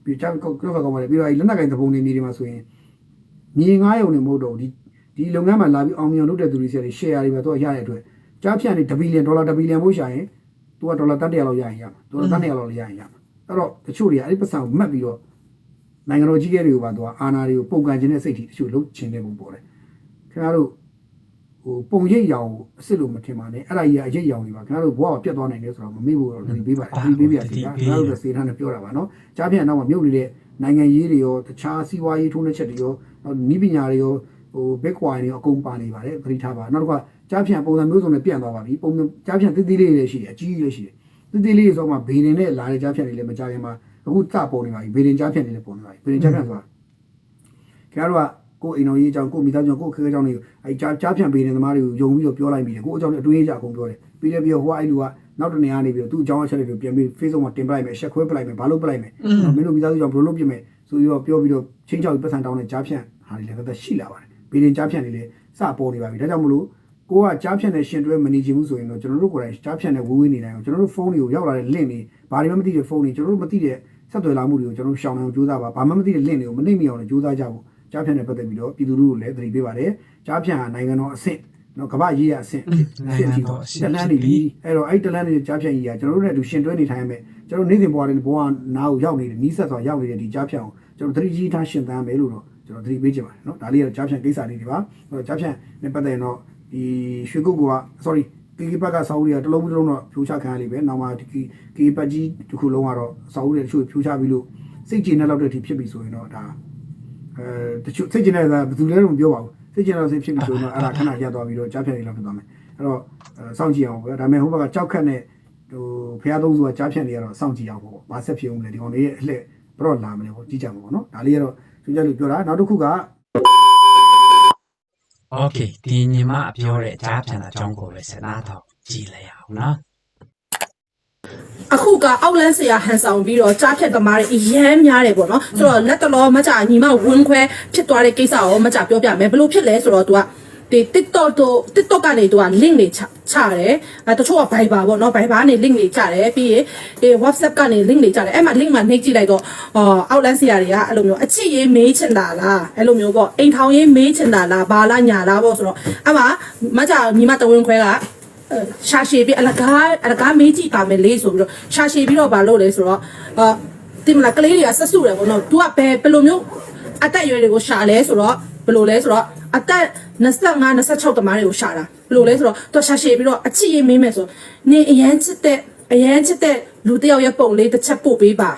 ေပြီးကြားကောင်းပါလေပြီးတော့အဲ့လက်နက်ကင်သဘုံတွေမြေတွေမှာဆိုရင်မြေ9ရုံနဲ့မဟုတ်တော့ဒီလုပ်ငန်းမှာလာပြီးအောင်မြင်လုပ်တဲ့သူတွေစီတွေ share တွေပဲတော့ရတဲ့အတွက်ကြားဖြန့်နေ$1 ဘီလီယံ$1 ဘီလီယံဖို့ရှာရင်သူက$100လောက်ရရင်ရမှာ$100လောက်ရရင်ရမှာအဲ့တော့တချို့တွေကအဲ့ဒီပတ်စံကိုမှတ်ပြီးတော့နိုင်ငံတော်ကြီးကဲတွေကိုပါတော့အာဏာတွေကိုပုံကန်ခြင်းတဲ့စိတ်ထိတချို့လုံးချင်တဲ့ပုံပေါ်တယ်ခင်ဗျားတို့ဟိုပုံရိပ်ရောင်အစ်စ်လို့မထင်ပါနဲ့အဲ့ဒါကြီးကအရိပ်ရောင်တွေပါခင်ဗျားတို့ဘဝကပြတ်သွားနိုင်တယ်ဆိုတော့မမေ့ဘူးတော့ဒီပေးပါဒီပေးပြစီကခင်ဗျားတို့စေထားနဲ့ပြောတာပါနော်ကြားဖြန့်နောက်မှာမြုပ်နေတဲ့နိုင်ငံရေးတွေရောတခြားစီးပွားရေးထိုးနှက်ချက်တွေရောနီးပညာတွေရောဟို Bitcoin တွေရောအကုန်ပါနေပါတယ်သတိထားပါနောက်တစ်ခါကြားဖြန့်ပုံစံမျိုးစုံနဲ့ပြန်သွားပါပြီပုံကြားဖြန့်သေးသေးလေးတွေရှိတယ်အကြီးကြီးလေးရှိတယ်သေးသေးလေးဆိုမှဘေးရင်နဲ့လာတဲ့ကြားဖြန့်တွေလည်းမကြခင်မှာအခုစပုံနေပါပြီဘေးရင်ကြားဖြန့်တွေလည်းပုံနေပါပြီဘေးရင်ကြားဖြန့်ဆိုတာ ခင်ဗျားတို့ကကိုအိမ်တော်ရေးအကြောင်းကိုမိသားစုကိုခဲအကြောင်းတွေကိုအဲကြားဖြန့်ပေးတဲ့သမားတွေကိုယုံပြီးတော့ပြောလိုက်ပြီးတယ်ကိုအကြောင်းအတွင်းရေးကြအကုန်ပြောတယ်ပြီးလည်းပြီးတော့ဟိုအဲ့လူကနောက်တနေရာနေပြီးတော့သူ့အကြောင်းအချက်တွေကိုပြန်ပြီး Facebook မှာတင်ပလိုက်မယ်အချက်ခွဲပလိုက်မယ်ဘာလို့ပလိုက်မယ်မင်းတို့မိသားစုကြောင့်ဘယ်လိုလုပ်ပြမယ်ဆိုပြီးတော့ပြောပြီးတော့ချင်းချောက်ပတ်စံတောင်းတဲ့ကြားဖြန့်ဟာတွေလည်းသက်သက်ရှိလာပါတယ်ပြီးရင်ကြားဖြန့်တွေလည်းစပေါ်နေပါပြီဒါကြောင့်မလို့ကိုကကြားဖြန့်နဲ့ရှင်တွဲမနေချင်ဘူးဆိုရင်တော့ကျွန်တော်တို့ကိုယ်တိုင်ကြားဖြန့်နဲ့ဝေးနေတိုင်းကျွန်တော်တို့ဖုန်းတွေကိုရောက်လာတဲ့ link တွေဘာတွေမှမသိတဲ့ဖုန်းတွေကျွန်တော်တို့မသိတဲ့ဆက်သွယ်လာမှုတွေကိုကျွန်တော်တို့ရှောင်အောင်ကြိုးစားပါဘာမှမသိတဲ့ link တွေကိုမနှိမ့်မိအောင်လည်းကြိုးစားကြဖို့ကြားဖြန့်နဲ့ပတ်သက်ပြီးတော့ပြည်သူလူထုကိုလည်းသတိပေးပါတယ်ကြားဖြန့်ဟာနိုင်ငံတော်အဆင့်နော်ကမ္ဘာရေးရအဆင့်ဖြစ်ပြီးတော့တလန်းနေပြီအဲ့တော့အဲ့တလန်းနေတဲ့ကြားဖြန့်ကြီးကကျွန်တော်တို့နဲ့အတူရှင်တွဲနေထိုင်မယ်ကျွန်တော်နေ့စဉ်ဘဝတွေဘဝနားကိုရောက်နေတဲ့နီးစပ်စွာရောက်နေတဲ့ဒီကြားဖြန့်ကိုကျွန်တော်သတိကြီးထားရှင်သန်မယ်လို့တော့ကျွန်တော်သတိပေးချင်ပါတယ်နော်ဒါလေးကတော့ကြားဖြန့်ကိစ္စလေးတွေပါအဲ့တော့ကြားဖြန့်နဲ့ပတ်သက်ရင်တော့ဒီရွှေကုတ်က sorry ကီဘက်ကစာအုပ်တွေကတလုံးတော့ဖြိုးချခံရလိမ့်မယ်နောက်မှဒီကီဘက်ကြီးတစ်ခုလုံးကတော့စာအုပ်တွေတချို့ဖြိုးချပြီးလို့စိတ်ကြည်နေလောက်တဲ့အထိဖြစ်ပြီဆိုရင်တော့ဒါတချို့စိတ်ကြည်နေတာဘယ်သူလဲတော့မပြောပါဘူးစိတ်ကြည်နေစိတ်ဖြစ်ပြီဆိုတော့အဲ့ဒါခဏရပ်သွားပြီးတော့ကြားဖြတ်နေလောက်ဖြစ်သွားမယ်အဲ့တော့စောင့်ကြည့်အောင်ပဲဒါပေမဲ့ဟိုဘက်ကကြောက်ခတ်နဲ့ဟိုဖះသုံးစုကကြားဖြတ်နေရတော့စောင့်ကြည့်အောင်ပေါ့ဘာဆက်ဖြစ်အောင်လဲဒီကောင်လေးရဲ့အလှည့်ဘရော့လာမလဲပေါ့ကြည့်ကြမှာပေါ့နော်ဒါလေးကတော့သူကြလို့ပြောတာနောက်တစ်ခုက Okay ဒီညီမပြောတဲ့အကြားဖြန့်တာအကြောင်းကိုလည်းစနားထောင်ကြည့်လိုက်အောင်နော် အခုကအောက်လန်းဆရာဟန်ဆောင်ပြီးတော့ကြားဖြတ်သမားတွေအရမ်းများတယ်ပေါ့နော်ဆိုတော့လက်တလောမကြညီမဝင်းခွဲဖြစ်သွားတဲ့ကိစ္စရောမကြပြောပြမယ်ဘယ်လိုဖြစ်လဲဆိုတော့ तू ကဒီ TikTok ကနေ तू က link တွေချတယ်တချို့က Viber ပေါ့နော် Viber ကနေ link တွေချတယ်ပြီးရင်ဒီ WhatsApp ကနေ link တွေချတယ်အဲ့မှာ link မှာနှိပ်ကြည့်လိုက်တော့အောက်လန်းဆရာတွေကအဲ့လိုမျိုးအချစ်ရေးမေးချင်တာလားအဲ့လိုမျိုးပေါ့အိမ်ထောင်ရေးမေးချင်တာလားဘာလားညာလားပေါ့ဆိုတော့အဲ့မှာမကြညီမတဝင်းခွဲကရှာရှည်ပြီးအလကားမေးကြည့်ပါမယ်လေးဆိုပြီးတော့ရှာရှည်ပြီးတော့ဗာလို့လဲဆိုတော့တင်မလားကလေးတွေကဆက်စုတယ်ပေါ့နော် तू ကဘယ်လိုမျိုးအသက်အရွယ်တွေကိုရှာလဲဆိုတော့ဘယ်လိုလဲဆိုတော့အသက်25 26တမားတွေကိုရှာတာဘယ်လိုလဲဆိုတော့ तू ရှာရှည်ပြီးတော့အချစ်ရေးမေးမယ်ဆိုနေအရန်ချစ်တဲ့လူတစ်ယောက်ရဲ့ပုံလေးတစ်ချက်ပို့ပေးပါ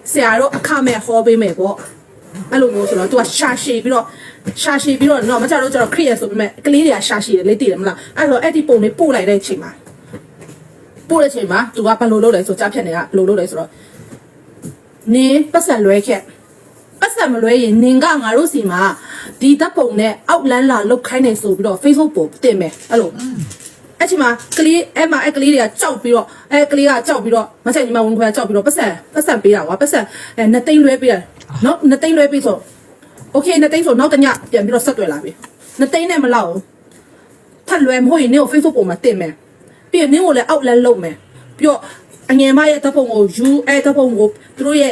ဆရာတို့အခမဲ့ဟောပေးမယ်ပေါ့အဲ့လိုမျိုးဆိုတော့ तू ကရှာရှည်ပြီးတော့တော့မကြတော့ကျတော့ခရီးရဆိုပေမဲ့ကလေးတွေကရှာရှည်တယ်လေတည်တယ်မလားအဲ့တော့အဲ့ဒီပုံလေးပို့လိုက်တဲ့အချိန်မှာ သူကဘယ်လိုလုပ်လဲဆိုကြားဖြတ်နေတာဘယ်လိုလုပ်လဲဆိုတော့နင်းပတ်စံလွဲခဲ့ပတ်စံမလွဲရင်နင်ကငါတို့စီမှာဒီတပ်ပုံနဲ့အောက်လန်းလာလုတ်ခိုင်းနေဆိုပြီးတော့ Facebook ပေါ်တင်မယ်အဲ့လိုအဲ့ချိန်မှာကလေးအဲ့မှာအဲ့ကလေးတွေကကြောက်ပြီးတော့အဲ့ကလေးကကြောက်ပြီးတော့မဆိုင်ညီမဝန်ခွဲကြောက်ပြီးတော့ပတ်စံပေးတာကွာပတ်စံနှစ်သိန်းလွဲပေးတာနော်နှစ်သိန်းလွဲပေးဆိုโอเคနှစ်သိန်းဆိုနောက်တညပြန်ပြီးတော့ဆက်တွေ့လာပြီနှစ်သိန်းနဲ့မလောက်ဘူးထပ်လွဲမဟုတ်ရင်နင်းကို Facebook ပေါ်မှာတင်မယ်ပြီးရင်နင်းကိုလည်းအောက်လန်းလုပ်မယ်ပြီးတော့အငယ်မရဲ့တပ်ပုံကိုယူအဲ့တပ်ပုံကိုသူတို့ရဲ့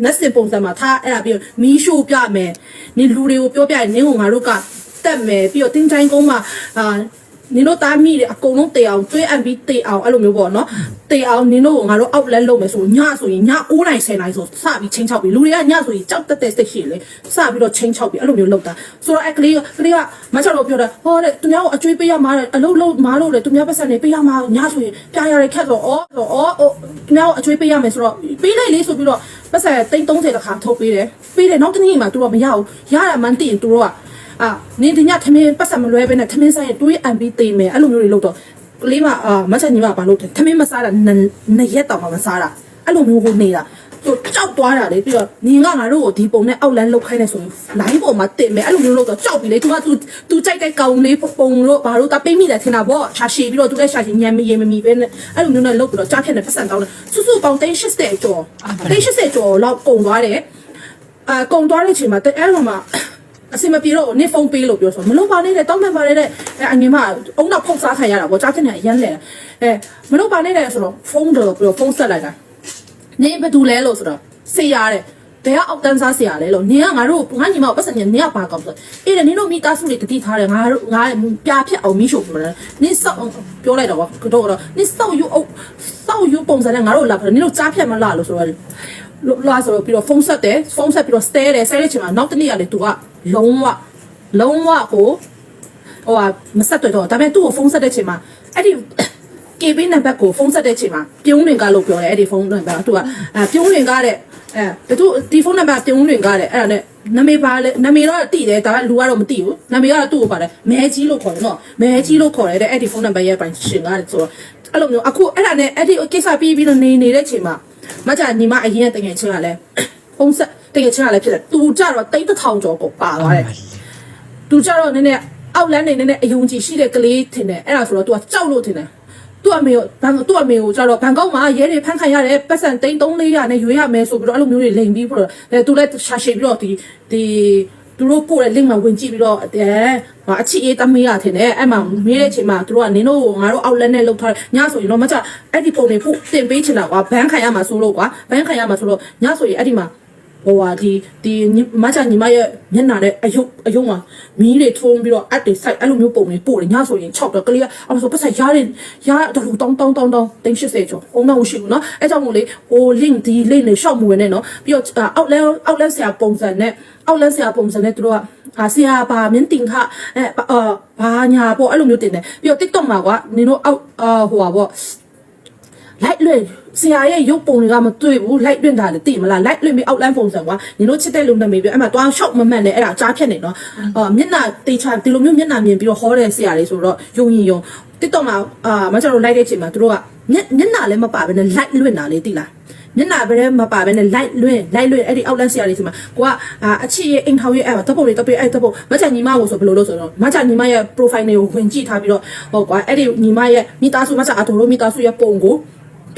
next ပုံစံမှာထားအဲ့ဒါပြီးမီးရှို့ပြမယ်နင်လူတွေကိုပြောပြရင်နင်းကိုငါတို့ကတက်မယ်ပြီးတော့တင်းချိုင်းကုန်းမှာနင်တို့သားမိတွေအကုန်လုံးတေအောင်ကျွေးအပ်ပြီးတေအောင်အဲ့လိုမျိုးပေါ့နော်တေအောင်နင်တို့ကိုငါတို့အောက်လန်းလုပ်မယ်ဆိုညဆိုရင်ည9နိုင်10နိုင်ဆိုစပြီးချင်းချောက်ပြီးလူတွေကညဆိုရင်ကြောက်တက်စိတ်ရှိလေစပြီးတော့ချင်းချောက်ပြီးအဲ့လိုမျိုးလုပ်တာဆိုတော့အဲ့ကလေးကမချောက်တော့ပြောတာဟောတဲ့သူများကိုအကျွေးပေးရမှာအလုပ်လုပ်မားလို့လေသူများပတ်စံနေပေးရမှာညဆိုရင်ပြားရတဲ့ခက်ဆိုသူများကိုအကျွေးပေးရမယ်ဆိုတော့ပေးလိုက်လေဆိုပြီးတော့ပတ်စံ30တခါထုတ်ပေးတယ်နောက်တစ်နေ့မှသူတို့မရဘူးရတာမှန်းသိရင်သူတို့ကနင်းဒီညထမင်းပတ်စံမလွဲပဲနဲ့ထမင်းဆိုင်ရင်တွေးအံပြီးသေးမယ်အဲ့လိုမျိုးတွေလုပ်တော့ကလေးမမချညီမဘာလုပ်တယ်ထမင်းမစားတာနှစ်ရက်တောင်မှမစားတာအဲ့လိုမျိုးကိုနေတာသူကြောက်သွားတာလေပြီးတော့နင်ကငါတို့ကိုဒီပုံနဲ့အောက်လန်းလုတ်ခိုင်းနေဆိုရင်လိုင်းပေါ်မှာတင်မယ်အဲ့လိုမျိုးလုပ်တော့ကြောက်ပြီလေ तू က तू ကြိုက်တဲ့ကောင်လေးပုံလို့ဘာလို့တပိတ်မိတယ်ထင်တာပေါ့ရှာရှည်ပြီးတော့ तू လည်းရှာရှည်ညံမရေမမီပဲနဲ့အဲ့လိုမျိုးနဲ့လုပ်ပြီးတော့ကြားဖြတ်နေပတ်စံတောင်းတယ်စုပေါင်း380ကျော်380ကျော်လောက်ကုန်သွားတယ်ကုန်သွားတဲ့အချိန်မှာအဲ့လိုမှအစမပြေတော့နေဖုန်းပေးလို့ပြောဆိုမလုပ်ပါနဲ့တဲ့တောင်းမှန်ပါနဲ့တဲ့အငယ်မအုံနောက်ဖုန်းစားခံရတာပေါ့ကြားချက်နဲ့ရမ်းလဲမလုပ်ပါနဲ့တဲ့ဆိုတော့ဖုန်းတော့ပြီးတော့ဖုန်းဆက်လိုက်တာနေဘယ်သူလဲလို့ဆိုတော့ဆေးရတဲ့ဘယ်ကအောက်တန်းစားဆေးရလဲလို့နေကငါတို့ငါညီမပတ်စံနေနေကပါကောင်းဆိုအေးတဲ့နင်တို့မိသားစုတွေတတိထားတယ်ငါပြာဖြတ်အောင်မိရှုပ်မှာနင်စောက်ပြောလိုက်တော့တော့နင်စောက်ယူပုံစံနဲ့ငါတို့လာဖတယ်နင်တို့ကြားဖြတ်မလားလို့ဆိုတော့လာဆိုပြီးတော့ဖုန်းဆက်ပြီးတော့စတဲတဲ့ချိန်မှာနောက်တနေ့ကလေသူကလုံးဝကိုမဆက်တွေ့တော့ဒါပေမဲ့သူ့ကိုဖုန်းဆက်တဲ့ချိန်မှာအဲ့ဒီ KB နံပါတ်ကိုဖုန်းဆက်တဲ့ချိန်မှာပြုံးလွင်ကားလို့ပြောတယ်အဲ့ဒီဖုန်းနံပါတ်သူကပြုံးလွင်ကားတဲ့သူဒီဖုန်းနံပါတ်ပြုံးလွင်ကားတဲ့အဲ့ဒါနဲ့နာမည်ပါလေနာမည်တော့တိတယ်ဒါပေမဲ့လူကတော့မတိဘူးနာမည်ကတော့သူ့ကိုပါတယ်မဲကြီးလို့ခေါ်တယ်နော်မဲကြီးလို့ခေါ်တယ်တဲ့အဲ့ဒီဖုန်းနံပါတ်ရဲ့ပိုင်ရှင်ကားဆိုတော့အဲ့လိုမျိုးအခုအဲ့ဒါနဲ့အဲ့ဒီကိစ္စပြီးတော့နေတဲ့ချိန်မှာမကြညီမအရင်တကယ်ချင်းကလည်းဖုန်းဆက် တကယ်ချင်းကလည်းဖြစ်တယ်သူကြတော့တိတ်တစ်ထောင်ကျော်ကိုပါသွားတယ်သူကြတော့နည်းနည်းအောက်လန်းနေနည်းနည်းအယုံကြည်ရှိတဲ့ကလေးထင်တယ်အဲ့ဒါဆိုတော့ तू ကကြောက်လို့ထင်တယ်သူ့အမေကိုကြတော့ဘန်ကောက်မှာရဲတွေဖမ်းခံရတယ်ပတ်စံ300 400နဲ့ရွေးရမယ်ဆိုပြီးတော့အဲ့လိုမျိုးတွေလိန်ပြီးပြီးတော့သူလည်းရှာရှည်ပြီးတော့ဒီသူတို့ပို့တဲ့ link မှာဝင်ကြည့်ပြီးတော့အချစ်အေးတမေးရထင်တယ်အဲ့မှာမေးတဲ့အချိန်မှာသူတို့ကနင်တို့ငါတို့အောက်လက်နဲ့လောက်ထားညဆိုရင်တော့မကြအဲ့ဒီပုံတွေပို့တင်ပေးချင်တာကွာဘန်းခံရမှာဆိုလို့ကွာဘန်းခံရမှာဆိုလို့ညဆိုရင်အဲ့ဒီမှာဟိုဟာဒီမချညီမရဲ့မျက်နှာနဲ့အယုံမှာမီးတွေထုံးပြီးတော့အတ်တွေစိုက်အဲ့လိုမျိုးပုံတွေပို့တယ်ညဆိုရင်6တော့ကလေးကအဲ့ဆိုပတ်ဆက်ရတလူတောင်း80ကျော်အုံတော့ရှိဘူးเนาะအဲ့ကြောင့်မို့လေဟို link ဒီ link တွေရှော့မှုဝင်နေเนาะပြီးတော့အောက်လက်ဆရာပုံစံနဲ့သူတို့ကဆရာပါမင်းတင်ခဘာညာပေါ့အဲ့လိုမျိုးတင်တယ်ပြီးတော့ TikTok မှာကွာနင်တို့အောက်ဟိုပါပေါ့လိုက်လွင်ဆရာရဲ့ရုပ်ပုံတွေကမတွေ့ဘူးလိုက်လွင်တာလေသိမလားလိုက်လွင်ပြီးအောက်လန်းပုံစံကွာညီတို့ချစ်တဲ့လူနာမည်ပြီးအဲ့မှာတွားရှော့မမှန်နဲ့အဲ့ဒါကြားဖြတ်နေနော်မျက်နှာတေချာဒီလိုမျိုးမျက်နှာမြင်ပြီးတော့ဟောတဲ့ဆရာလေးဆိုတော့ယုံTikTok မှာမကျတော့လိုက်တဲ့အချိန်မှာသူတို့ကမျက်နှာလည်းမပါဘဲနဲ့လိုက်လွင်တာလေသိလားမျက်နှာပဲမပါဘဲနဲ့လိုက်လွင်အဲ့ဒီအောက်လန်းဆရာလေးဆိုမှာကိုကအချစ်ရဲ့အိမ်ထောင်ရဲ့အဲ့တပ်ပုံတွေတပ်ပေးအဲ့တပ်ပုံမချညီမကိုဆိုဘယ်လိုလုပ်ဆိုတော့မချညီမရဲ့ profile တွေကိုဝင်ကြည့်ထားပြီးတော့ဟုတ်ကွာအဲ့ဒီညီမရဲ့မိသားစုမချအတော်တို့မိသားစုရဲ့ပုံကို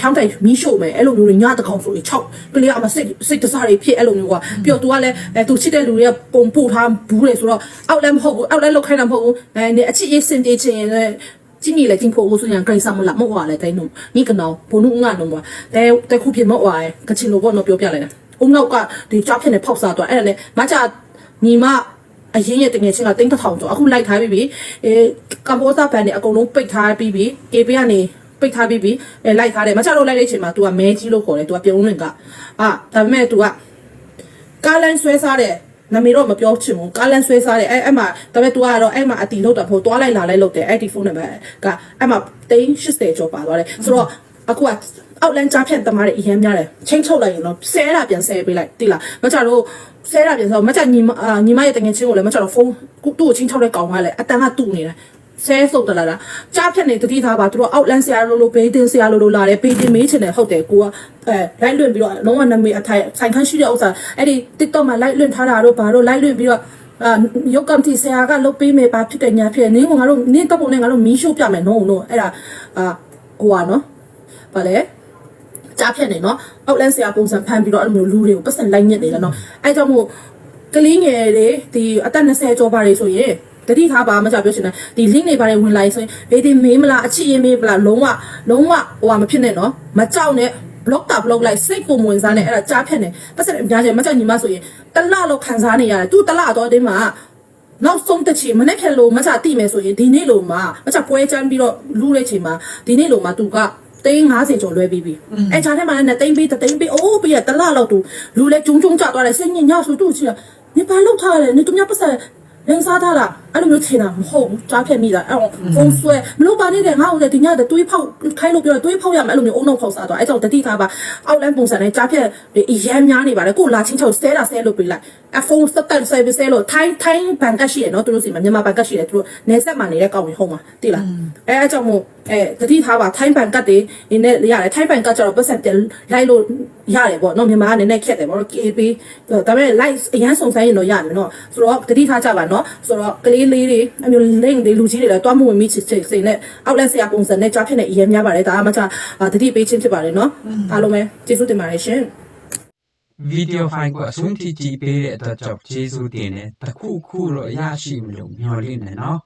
ဖြောင်းတိုင်မီးရှို့မယ်အဲ့လိုမျိုးညတကောင်ဆိုရင်6ကလေးအမစိတ်တစားတွေဖြစ်အဲ့လိုမျိုးကွာပြီးတော့ तू ကလည်းသူချစ်တဲ့လူတွေကပုံပို့ထားဘူးလေဆိုတော့အောက်လည်းမဟုတ်ဘူးအောက်လည်းလောက်ခိုင်းတာမဟုတ်ဘူးအချစ်ရေးစင်တေးချင်းလည်း今年来进坡，我说人干什么了？莫话来在弄，你个孬，不弄俺弄吧？在苦皮莫话诶，个青萝卜那标标来了。我们那个对诈骗的泡沙段，哎嘞，马家你妈哎爷定嘅錢啊，頂得頭咗，အခုလိုက်ထားပြီးကမ္ဘောဇဘန်တွေအကုန်လုံးပိတ်ထားပြီး KB ကနေပိတ်ထားပြီးလိုက်ထားတယ်မချတော့လိုက်တဲ့အချိန်မှာ तू ကမဲကြီးလို့ခေါ်တယ် तू ကပြုံးဝင်ကဒါပေမဲ့ तू ကကားလန်းဆွဲစားတယ်နာမည်တော့မပြောချင်ဘူးကားလန်းဆွဲစားတယ်အဲ့မှာဒါပေမဲ့ तू ကတော့အဲ့မှာအတီလောက်တာဖို့တွားလိုက်လာလိုက်လုပ်တယ်အဲ့ဒီဖုန်းနံပါတ်ကအဲ့မှာ380ကျော်ပါသွားတယ်ဆိုတော့အခုကအောက်လန်းကြားဖြတ်သမားတွေအရင်များတယ်ချင်းချုပ်လိုက်ရင်တော့ဆဲတာပြန်ဆဲပေးလိုက်တိလားမချတော့ဆဲတာပြန်ဆိုမချညီမရဲ့တငယ်ချင်းကိုလည်းမချတော့ဖုန်းသူ့ကိုချင်းချုပ်တဲ့ကောင်ကလည်းအတန်ကတူနေတယ်ဆဲဆုပ်တလာတာကြားဖြတ်နေတတိထားပါသူတို့အောက်လန်းဆရာလိုဘေးတင်ဆရာလိုလာတယ်ဘေးတင်မေးချင်တယ်ဟုတ်တယ်ကိုကလိုက်လွင့်ပြီးတော့လုံးဝနာမည်အထိုင်ဆိုင်ခန်းရှိတဲ့ဥစ္စာအဲ့ဒီ TikTok မှာလိုက်လွင့်ထားတာတို့ဘာတို့လိုက်လွင့်ပြီးတော့ရုပ်ကံတီဆရာကလုတ်ပေးမယ်ဘာဖြစ်တယ်ညာဖြစ်နင်းကငါတို့နင်းတပ်ပုံနဲ့ငါတို့မီးရှို့ပြမယ်နော်အဲ့ဒါဟိုပါနော်ဗါလေကြားဖြတ်နေနော်အောက်လန်းဆရာပုံစံဖမ်းပြီးတော့အဲ့လိုမျိုးလူတွေကိုပတ်စံလိုက်ညက်နေတယ်နော်အဲ့ကြောင့်မို့ကလေးငယ်တွေဒီအသက်20ကျော်ပါတွေဆိုရင်တတိထားပါမကြပြောချင်တယ်ဒီ link တွေပါတယ်ဝင်လိုက်ဆိုရင်ဘေးဒီမေးမလားအချစ်ရေးမေးမလားလုံးဝဟိုဟာမဖြစ်နဲ့နော်မကြောက်နဲ့ block တာ block လိုက်စိတ်ကိုဝင်စားနေအဲ့ဒါကြားဖြတ်နေပတ်စံအများကြီးမကြောက်ညီမဆိုရင်တလလောက်ခံစားနေရတယ်သူတလတော့တင်းမှာနောက်ဆုံးတစ်ချိန်မနေ့ကလို့မချတိမယ်ဆိုရင်ဒီနေ့လို့မှာမချပွဲချမ်းပြီးတော့လူတဲ့ချိန်မှာဒီနေ့လို့မှာသူက350ကျော်လွဲပြီးပြီအဲ့ချားထဲမှာလည်း3ပေးအိုးပြီးရတလလောက်သူလူလဲကျုံကြသွားတယ်စိတ်ညစ်ညဆိုသူ့ချီနေပါလောက်ထားတယ်နေသူများပတ်စံလင်းစားထားတာအဲ့လိုမျိုးထင်တာမဟုတ်ဘူးကြားဖြတ်မိတာအဲ့ဖုန်းဆွဲမလို့ပါနဲ့ငါ့ကိုလည်းဒီညတွေးဖောက်ခိုင်းလို့ပြောတွေးဖောက်ရမယ်အဲ့လိုမျိုးအုံနောက်ဖောက်စားသွားအဲ့ကြောင့်တတိထားပါအောက်လန်းပုံစံနဲ့ကြားဖြတ်အရန်များနေပါတယ်ကိုလာချင်းချောက်ဆဲလို့ပေးလိုက်အဖုန်းစက်တက်ဆဲလို့ထိုင်းဘန်ကရှိရနော်သူတို့စီမှာမြန်မာဘန်ကရှိတယ်သူတို့နေဆက်မှာနေတဲ့ကောင်တွေဟုတ်မှာတိလားအဲ့ကြောင့်မို့တတိထားပါထိုင်းဘန်ကတ်တွေနည်းရတယ်ထိုင်းဘန်ကတ်ကျတော့ပတ်စံပြန်လိုက်လို့ရတယ်ပေါ့နော်မြန်မာကနည်းနည်းခက်တယ်ပေါ့နော် KB ဒါပေမဲ့ live အရန်စုံစမ်းရင်တော့ရတယ်နော်ဆိုတော့တတိထားကြပါနော်ဆိုတော့ကလေးလေးတွေအမျိုး link တွေလူကြီးတွေလည်းတွားမှုဝင်မိစိတ်နဲ့အောက်လန်းဆရာပုံစံနဲ့ကြားဖြစ်နေအရင်များပါတယ်ဒါမှမဟုတ်တတိပေးချင်းဖြစ်ပါတယ်နော်အားလုံးပဲကျေးဇူးတင်ပါတယ်ရှင်ဗီဒီယိုဖိုင်ကိုအဆုံးထိကြည့်ပေးတဲ့အတွက်ကြောင့်ကျေးဇူးတင်တယ်တခုခုတော့ရရှိမလို့မျှော်လင့်နေနော်